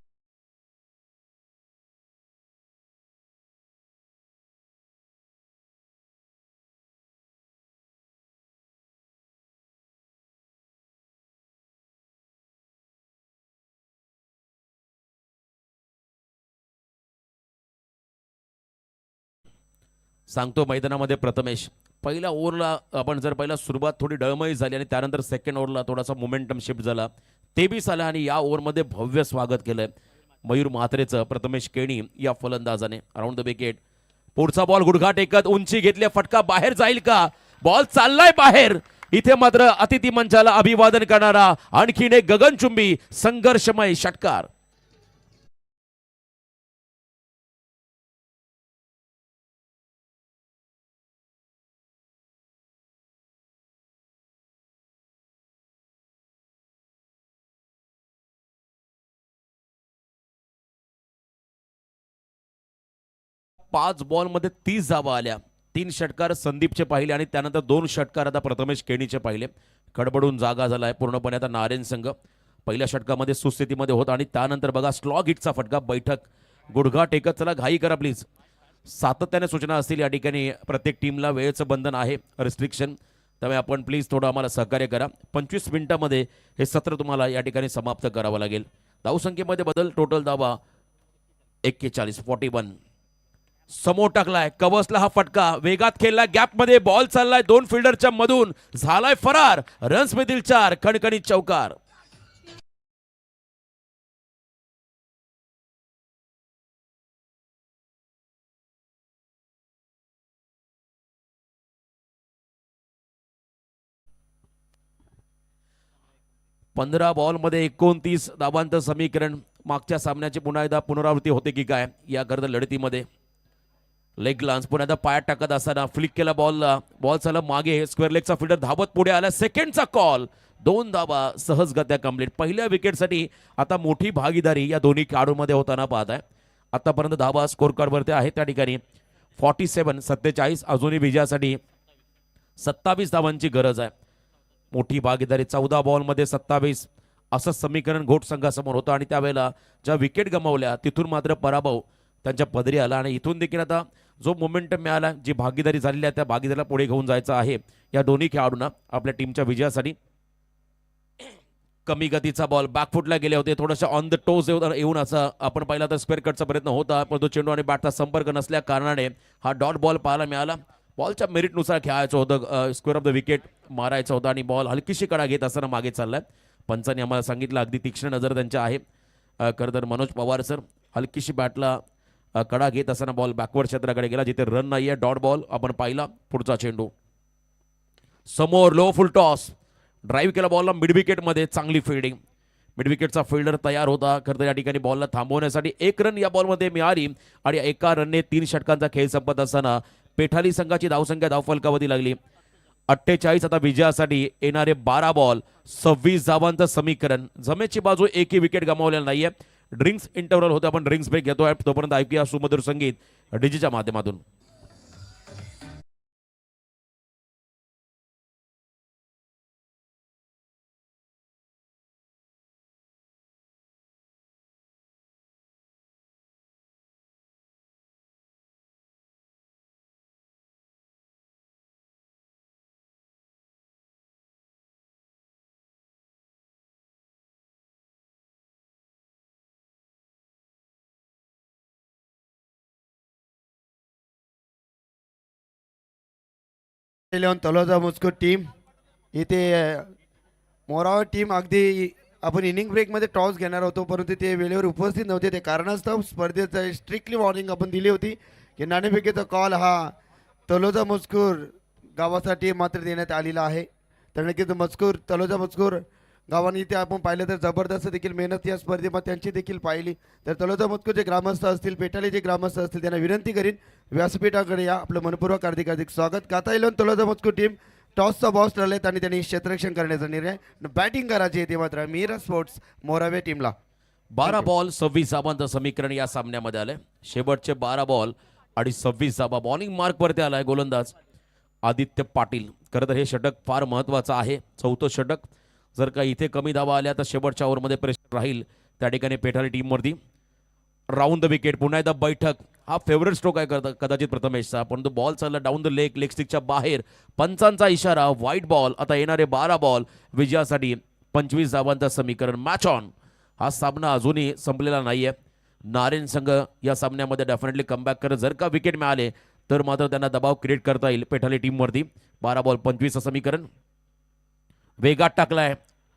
सांगतो मैदानामध्ये प्रथमेश, पहिल्या ओव्हरला आपण जर पहिला सुरुवात थोडी डळमळी झाली आणि त्यानंतर सेकंड ओव्हरला थोडासा मोमेंटम शिफ्ट झाला, ते बी झालं आणि या ओव्हरमध्ये भव्य स्वागत केलंय मयूर म्हात्रेचं प्रथमेश केणी या फलंदाजाने. अराउंड द विकेट, पुढचा बॉल गुडघा टेकत उंची घेतली, फटका बाहेर जाईल का? बॉल चाललाय बाहेर. इथे मात्र अतिथी मंचाला अभिवादन करणारा आणखीन एक गगनचुंबी संघर्षमय षटकार. पाच बॉल मध्ये 30 धावा आल्या. 3 षटकार संदीपचे पाहिले आणि त्यानंतर 2 षटकार आता प्रथमेश केणीचे पाहिले. खडबडून जागा झालाय पूर्णपणे आता नारायण संघ. पहिल्या षटकामध्ये सुस्थितीमध्ये होता आणि त्यानंतर बघा स्लॉग हिटचा फटका, बैठक, गुडघा टेकत. चला घाई करा प्लीज. सातत्याने सूचना असतील या ठिकाणी. प्रत्येक टीमला वेळेचं बंधन आहे, रिस्ट्रिक्शन, त्यामुळे आपण प्लीज थोडं आम्हाला सहकार्य करा. 25 मिनिटांमध्ये हे सत्र तुम्हाला या ठिकाणी समाप्त करावं लागेल. धावसंख्येमध्ये बदल, टोटल धावा 41, 41. समोर टाकलाय, कवसला हा फटका, वेगात खेळला, गॅप मध्ये बॉल चाललाय 2 फिल्डरच्या मधून, झालाय फरार. रन्स मधील 4, खणखणीत चौकार. पंधरा बॉल मध्ये 29 धावांचं समीकरण. मागच्या सामन्याची पुन्हा एकदा पुनरावृत्ती होते की काय याकरता लढतीमध्ये. लेग लान्स पुन्हा एकदा पायात टाकत असताना फ्लिक केला बॉलला, बॉल चालला मागे, स्क्वेअर लेगचा फिल्डर धावत पुढे आला, सेकंडचा कॉल, 2 धावा सहजगत्या कंप्लीट. पहिल्या विकेटसाठी आता मोठी भागीदारी या दोन्ही खेळाडूंमध्ये होताना पाहत आहे. आतापर्यंत धावा स्कोर कार्डवरती आहे त्या ठिकाणी 47-47. अजूनही विजयासाठी 27 धावांची गरज आहे. मोठी भागीदारी, 14 बॉलमध्ये 27 असं समीकरण घोट संघासमोर होतं आणि त्यावेळेला ज्या विकेट गमावल्या तिथून मात्र पराभव त्यांच्या पदरी आला आणि इथून देखील आता जो मोमेंटम मिळाला, जी भागीदारी झालेली आहे त्या भागीदारीला पुढे घेऊन जायचं आहे या दोन्ही खेळाडूंना आपल्या टीमच्या विजयासाठी. कमी गतीचा बॉल बॅकफुटला गेले होते, थोडंसं ऑन द टोज येऊन असं आपण पाहिला तर स्क्वेअर कटचा प्रयत्न होता, परंतु चेंडू आणि बॅटचा संपर्क नसल्या कारणाने हा डॉट बॉल पाहायला मिळाला. बॉलच्या मेरिटनुसार खेळायचं होतं, स्क्वेअर ऑफ द विकेट मारायचं होतं आणि बॉल हलकीशी कडा घेत असताना मागे चाललाय. पंचांनी आम्हाला सांगितलं अगदी तीक्ष्ण नजर त्यांच्या आहे. खरं तर मनोज पवार सर, हलकीशी बॅटला कडा घेत असताना बॉल बॅकवर्ड क्षेत्राकडे गेला जिथे रन नाही आहे. डॉट बॉल आपण पाहिला. पुढचा चेंडू समोर, लो फुल टॉस, ड्राईव्ह केला बॉलला मिड विकेटमध्ये, चांगली फिल्डिंग. मिड विकेटचा फिल्डर तयार होता. खरं तर या ठिकाणी बॉलला थांबवण्यासाठी 1 रन या बॉलमध्ये मिळाली आणि एका रनने 3 षटकांचा खेळ संपत असताना पेठाली संघाची धावसंख्या धावफलकावधी लागली 48. आता विजयासाठी येणारे 12 बॉल 26 धावांचं समीकरण. जमेची बाजू एकही विकेट गमावलेला नाहीये. ड्रिंक्स इंटरव्हल होते, आपण ड्रिंक्स ब्रेक घेतोय. तोपर्यंत ऐकूया सुमधुर संगीत डीजीच्या माध्यमातून. तलोजा मुस्को टीम इथे मोरावा टीम अगदी आपण इनिंग ब्रेकमध्ये टॉस घेणार होतो, परंतु ते वेळेवर उपस्थित नव्हते. ते कारणास्तव स्पर्धेचं स्ट्रिक्टली वॉर्निंग आपण दिली होती की नाणेफेकीचा कॉल हा तलोजा मजकूर गावासाठी मात्र देण्यात आलेला आहे. तर नक्कीच मजकूर तलोजा मजकूर गावाने इथे आपण पाहिलं तर जबरदस्त देखील मेहनत या स्पर्धेमध्ये त्यांची देखील पाहिली. तर तलोजा मजकूरचे ग्रामस्थ असतील, पेटाले जे ग्रामस्थ असतील त्यांना विनंती करीन व्यासपीठाकडे या. आपलं मनपूर्वक हार्दिक हार्दिक स्वागत. काता इलेवन तलोजा मजकूर टीम टॉसचा बॉस ठरलेत आणि त्यांनी क्षेत्ररक्षण करण्याचा निर्णय, बॅटिंग करायची आहे ते मात्र मीरा स्पोर्ट्स मोरावे टीमला. 12 बॉल 26 धावांचं समीकरण या सामन्यामध्ये आलंय. शेवटचे 12 बॉल आणि 26 धावा. बॉलिंग मार्क वरती आलाय गोलंदाज आदित्य पाटील. खरं तर हे षटक फार महत्वाचं आहे, चौथं षटक. जर का इथे कमी धावा आल्या तर शेवटच्या ओव्हरमध्ये प्रेशर राहील त्या ठिकाणी पेठारी टीमवरती. राऊंड द विकेट, पुन्हा एकदा बैठक. हा फेवरेट स्ट्रोक आहे कदाचित प्रथमेशचा, परंतु बॉल चालला डाऊन द लेग स्टिकच्या बाहेर. पंचांचा इशारा, व्हाईट बॉल. आता येणारे 12 बॉल विजयासाठी 25 धावांचं समीकरण. Match on. हा सामना अजूनही संपलेला नाहीये. नारायण संघ या सामन्यामध्ये डेफिनेटली कमबॅक करत जर का विकेट मिळाले तर मात्र त्यांना दबाव क्रिएट करता येईल पेठाली टीमवरती. 12 बॉल 25 समीकरण. वेगात टाकलाय,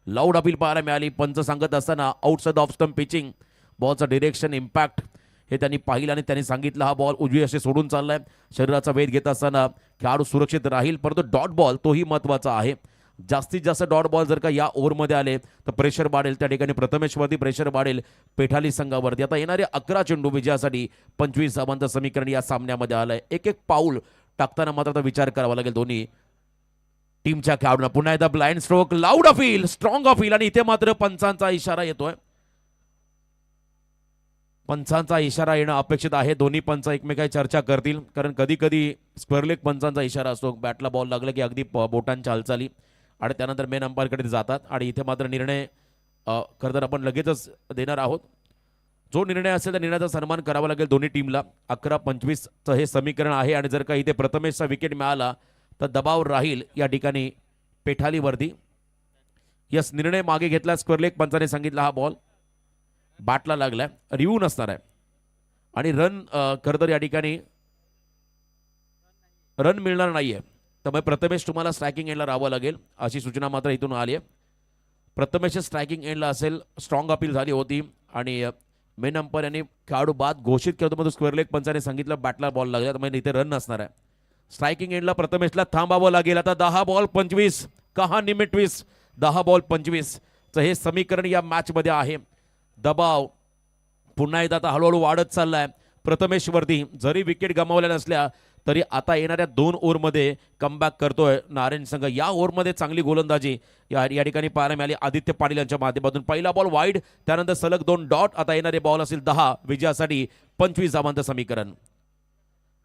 लाऊड अपील पाहायला मिळाली. पंच सांगत असताना आउटसाइड ऑफ स्टंप पिचिंग. बॉलचं डिरेक्शन, इम्पॅक्ट हे त्यांनी पाहिलं आणि त्यांनी सांगितलं हा बॉल उजवी असे सोडून चाललाय. शरीराचा वेध घेत असताना खेळाडू सुरक्षित राहील, परंतु डॉट बॉल तोही महत्वाचा आहे. जास्तीत जास्त डॉट बॉल जर का या ओव्हरमध्ये आले तर प्रेशर वाढेल त्या ठिकाणी. प्रथमेशवरती प्रेशर वाढेल पेठाली संघावरती. आता येणारे 11 चेंडू विजयासाठी 25 धावांचं समीकरण या सामन्यामध्ये आलंय. एक एक पाऊल टाकताना मात्र आता विचार करावा लागेल दोन्ही टीमच्या खेळाडूंना. पुन्हा एकदा blind stroke, loud appeal, strong appeal आणि इथे मात्र पंचांचा इशारा येतोय. पंचांचा इशारा येणं अपेक्षित आहे. दोन्ही पंच एकमेकांशी चर्चा करतील, कारण कधी कधी स्क्वेअर लेग पंचांचा इशारा असतो. बॅटला बॉल लागला की अगदी बोटांच्या हालचाली आणि त्यानंतर मेन अंपायरकडे जातात आणि इथे मात्र निर्णय खरं तर आपण लगेचच देणार आहोत. जो निर्णय असेल त्या निर्णयाचा सन्मान करावा लागेल दोन्ही टीमला. 11-25चं हे समीकरण आहे आणि जर का इथे प्रथमेशचा विकेट मिळाला तर दबाव राहील या ठिकाणी पेठालीवरती. यस, निर्णय मागे घेतला. स्क्वेअर लेग पंचाने सांगितला हा बॉल बॅटला लागलाय, रिव्ह्यू नसणार आहे आणि रन खरं तर या ठिकाणी रन मिळणार नाहीये. त्यामुळे प्रथमेश तुम्हाला स्ट्रायकिंग एंडला राहावं लागेल अशी सूचना मात्र इथून आली आहे. प्रथमेश स्ट्रायकिंग एंडला असेल. स्ट्रॉंग अपील झाली होती आणि मेन अंपायर यांनी खेळाडू बाद घोषित केलं होतं. स्क्वेअर लेग पंचाने सांगितलं बॅटला बॉल लागला, त्यामुळे इथे रन नसणार आहे. स्ट्रायकिंग एंडला प्रथमेशला थांबावं लागेल. आता 10 बॉल 25 कहा निमिट 20. 10 बॉल 25चं हे समीकरण या मॅचमध्ये आहे. दबाव पुन्हा एकदा आता हळूहळू वाढत चाललाय प्रथमेशवरती. जरी विकेट गमावल्या नसल्या तरी आता येणाऱ्या 2 ओव्हरमध्ये कमबॅक करतोय नारायण संघ. या ओव्हरमध्ये चांगली गोलंदाजी या ठिकाणी पाहायला मिळाली आदित्य पाटील यांच्या माध्यमातून. पहिला बॉल वाईड, त्यानंतर सलग 2 डॉट. आता येणारे बॉल असेल 10 विजयासाठी 25 धावांचं समीकरण.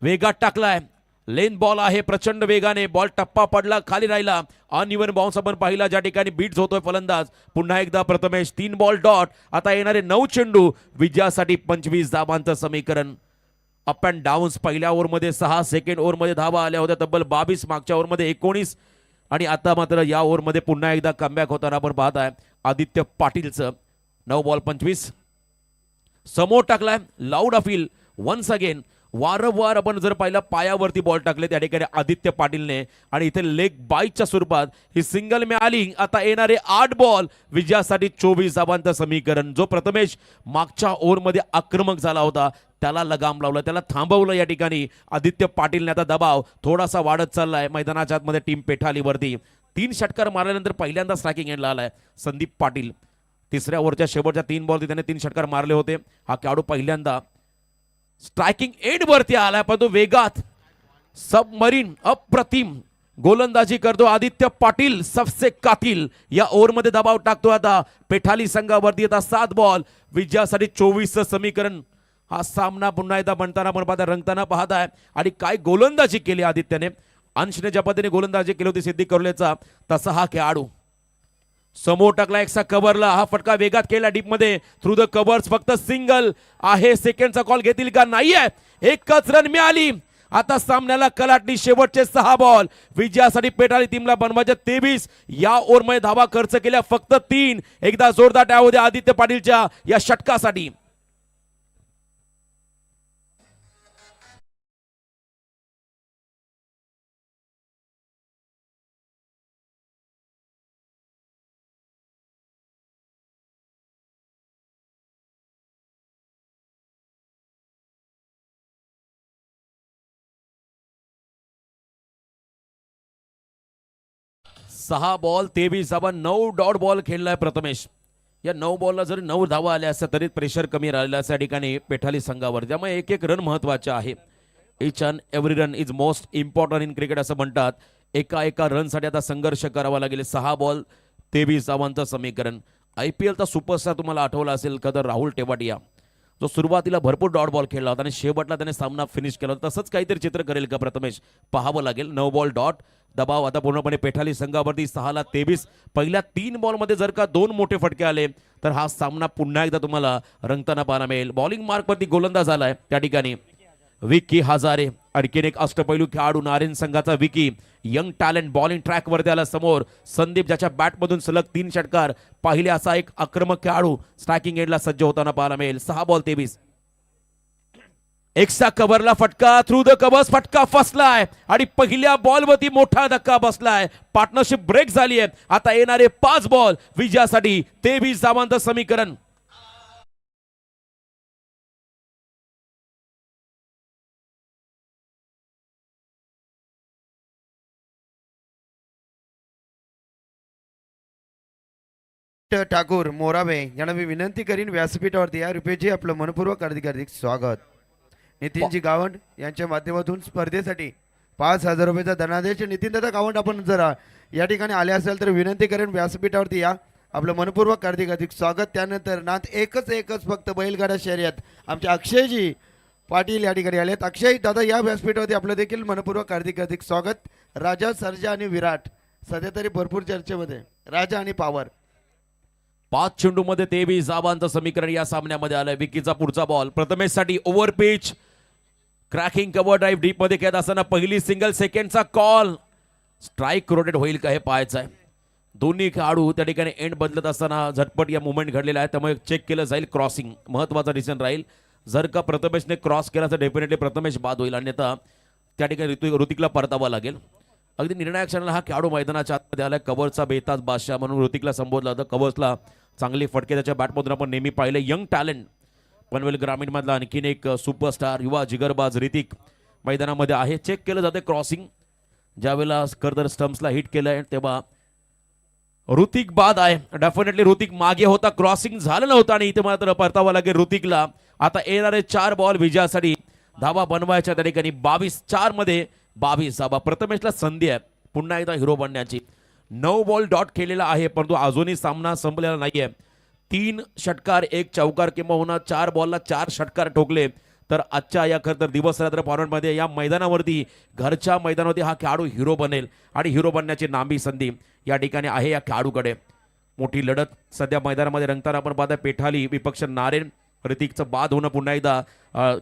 वेगात टाकलाय, लेन बॉल आहे प्रचंड वेगाने. बॉल टप्पा पडला, खाली राहिला. अनइव्हन बाउन्स आपण पाहिला ज्या ठिकाणी बीट्स होतोय फलंदाज. पुन्हा एकदा प्रथमेश 3 बॉल डॉट. आता येणारे 9 चेंडू विजयासाठी 25 धावांचं समीकरण. Up and downs. पहिल्या ओव्हरमध्ये 6, सेकंड ओव्हरमध्ये धावा आल्या होत्या तब्बल 22, मागच्या ओव्हरमध्ये 19 आणि आता मात्र या ओव्हरमध्ये पुन्हा एकदा कमबॅक होताना आपण पाहत आहे आदित्य पाटीलचं. 9 बॉल 25. समोर टाकलाय, लाऊड अपील वन्स अगेन. वारंवार आपण जर पाहिलं पायावरती बॉल टाकले त्या ठिकाणी आदित्य पाटीलने आणि इथे लेग बाईटच्या स्वरूपात ही सिंगल मिळाली. आता येणारे 8 बॉल विजयासाठी 24 धावांचं समीकरण. जो प्रथमेश मागच्या ओव्हरमध्ये आक्रमक झाला होता त्याला लगाम लावलं, त्याला थांबवलं या ठिकाणी आदित्य पाटीलने. आता दबाव थोडासा वाढत चाललाय मैदानाच्या आतमध्ये टीम पेठालीवरती. 3 षटकार मारल्यानंतर पहिल्यांदा स्ट्रायकिंग एंडला आलाय संदीप पाटील. तिसऱ्या ओव्हरच्या शेवटच्या 3 बॉल त्याने 3 षटकार मारले होते. हा खेळाडू पहिल्यांदा स्ट्रायकिंग एंड वरती आलाय, परंतु वेगात सबमरीन अप्रतिम गोलंदाजी करतो आदित्य पाटील. सबसे कातिल या ओव्हरमध्ये दबाव टाकतो आता पेठाली संघावरती. आता 7 बॉल विजयासाठी 24चं समीकरण. हा सामना पुन्हा एकदा बनताना आपण पाहता, रंगताना पाहत आहे आणि काय गोलंदाजी केली आदित्यने. अंशने ज्या पद्धतीने गोलंदाजी केली होती सिद्धी करोलेचा, तसा हा खेळाडू समोर टाकला एकसा कव्हरला. हा फटका वेगात केला डीप मध्ये थ्रू द कव्हर्स. फक्त सिंगल आहे. सेकंडचा कॉल घेतील का? नाहीये. एकच रन मिळाली. आता सामन्याला कलाटणी. शेवटचे 6 बॉल विजयासाठी पेठाली टीमला बनवायचे 23. या ओव्हरमध्ये धावा खर्च केल्या फक्त 3. एकदा जोरदार टाळ्या होत्या आदित्य पाटीलच्या या षटकासाठी. सहा बॉल 23 धावा. 9 डॉट बॉल खेळलाय प्रथमेश. या 9 बॉलला जरी 9 धावा आल्या असत्या तरी प्रेशर कमी राहिलं असं या ठिकाणी पेठाली संघावर. त्यामुळे एक एक रन महत्वाचे आहे. Each and every run is most important in cricket असं म्हणतात. एका एका रनसाठी आता संघर्ष करावा लागेल. 6 बॉल 23 धावांचं समीकरण. IPLचा सुपरस्टार तुम्हाला आठवला असेल का तर राहुल टेवाटिया, जो सुरुवातीला भरपूर डॉट बॉल खेळला होता आणि शेवटला त्याने सामना फिनिश केला होता. तसंच काहीतरी चित्र करेल का प्रथमेश, पाहावं लागेल. 9 बॉल डॉट. दबाव आता पूर्णपणे पेठाली संघावरती. 6-23. पहिल्या 3 बॉलमध्ये जर का 2 मोठे फटके आले तर हा सामना पुन्हा एकदा तुम्हाला रंगताना पाहायला मिळेल. बॉलिंग मार्कवरती गोलंदाज आलाय त्या ठिकाणी विकी हजारे, आणखीन एक अष्टपैलू खेळाडू नारायण संघाचा Vicky. Young talent bowling track वरती आला समोर. संदीप, ज्याच्या बॅटमधून सलग 3 षटकार पाहिले, असा एक आक्रमक खेळाडू स्ट्रायकिंग एंडला सज्ज होताना पाहायला मिळेल. 6-23. एक्स्ट्रा कव्हरला फटका, थ्रू द कव्हर्स फटका फसलाय आणि पहिल्या बॉलवरती मोठा धक्का बसलाय. पार्टनरशिप ब्रेक झाली आहे. आता येणारे 5 बॉल विजयासाठी 23 धावांचं समीकरण. ठाकूर मोराबे यांना मी विनंती करीन व्यासपीठावरती या. रुपेशजी, आपलं मनपूर्वक हार्दिक स्वागत. नितीनजी गावंड यांच्या माध्यमातून स्पर्धेसाठी 5,000 रुपयाचा धनादेश. नितीन दादा गावंड, आपण जरा या ठिकाणी आले असेल तर विनंती करेन व्यासपीठावरती या. आपलं मनपूर्वक हार्दिक स्वागत. त्यानंतर नाथ एकच फक्त बैलगाडा शर्यत आमचे अक्षयजी पाटील या ठिकाणी आलेत. अक्षय दादा, या व्यासपीठावरती आपलं देखील मनपूर्वक हार्दिक स्वागत. राजा, सर्जा आणि विराट सध्या तरी भरपूर चर्चेमध्ये. राजा आणि पॉवर. 5 चेंडूमध्ये 23 धावांचं समीकरण या सामन्यामध्ये आलंय. विकीचा पुढचा बॉल प्रथमेशसाठी over pitch. Cracking cover drive deep मध्ये खेळत असताना पहिली सिंगल सेकंडचा कॉल. स्ट्राईक रोटेट होईल का हे पाहायचं आहे. दोन्ही खेळाडू त्या ठिकाणी एंड बदलत असताना झटपट या मुवमेंट घडलेला आहे, त्यामुळे चेक केलं जाईल. क्रॉसिंग महत्वाचा डिसिजन राहील. जर का प्रथमेशने क्रॉस केला तर डेफिनेटली प्रथमेश बाद होईल, अन्यथा त्या ठिकाणी ऋतिकला परतावा लागेल. अगदी निर्णायक क्षणाला हा खेळाडू मैदानाच्या आतमध्ये आलाय. कव्हरचा बेताज बादशाह म्हणून ऋतिकला संबोधलं होतं. कव्हर्सला चांगली फटके त्याच्या बॅटमधून आपण नेहमी पाहिले. यंग टॅलेंट पनवेल ग्रामीण मधला आणखीन एक सुपरस्टार युवा जिगरबाज ऋतिक मैदानामध्ये आहे. चेक केलं जाते क्रॉसिंग. ज्यावेळेला कर्दर स्टम्प्सला हिट केलंय तेव्हा ऋतिक बाद आहे. डेफिनेटली ऋतिक मागे होता, क्रॉसिंग झालं नव्हतं आणि इथे मात्र परतावा लागेल ऋतिकला. आता येणारे 4 बॉल विजयासाठी धावा बनवायच्या त्या ठिकाणी. 22-4 मध्ये 22 धावा. प्रथमेशला संधी आहे पुन्हा एकदा हिरो बनण्याची. 9 बॉल डॉट केलेला आहे, परंतु अजूनही सामना संपलेला नाहीये. 3 षटकार 1 चौकार किंवा 4 बॉलला 4 षटकार ठोकले तर आजच्या या खरं तर दिवस रात्र फॉर्मॅटमध्ये या मैदानावरती, घरच्या मैदानावरती हा खेळाडू हिरो बनेल आणि हिरो बनण्याची लांबी संधी या ठिकाणी आहे या खेळाडूकडे. मोठी लढत सध्या मैदानामध्ये रंगताना आपण पाहता. पेठाली विपक्ष नारायण. ऋतिकचं बाद होणं पुन्हा एकदा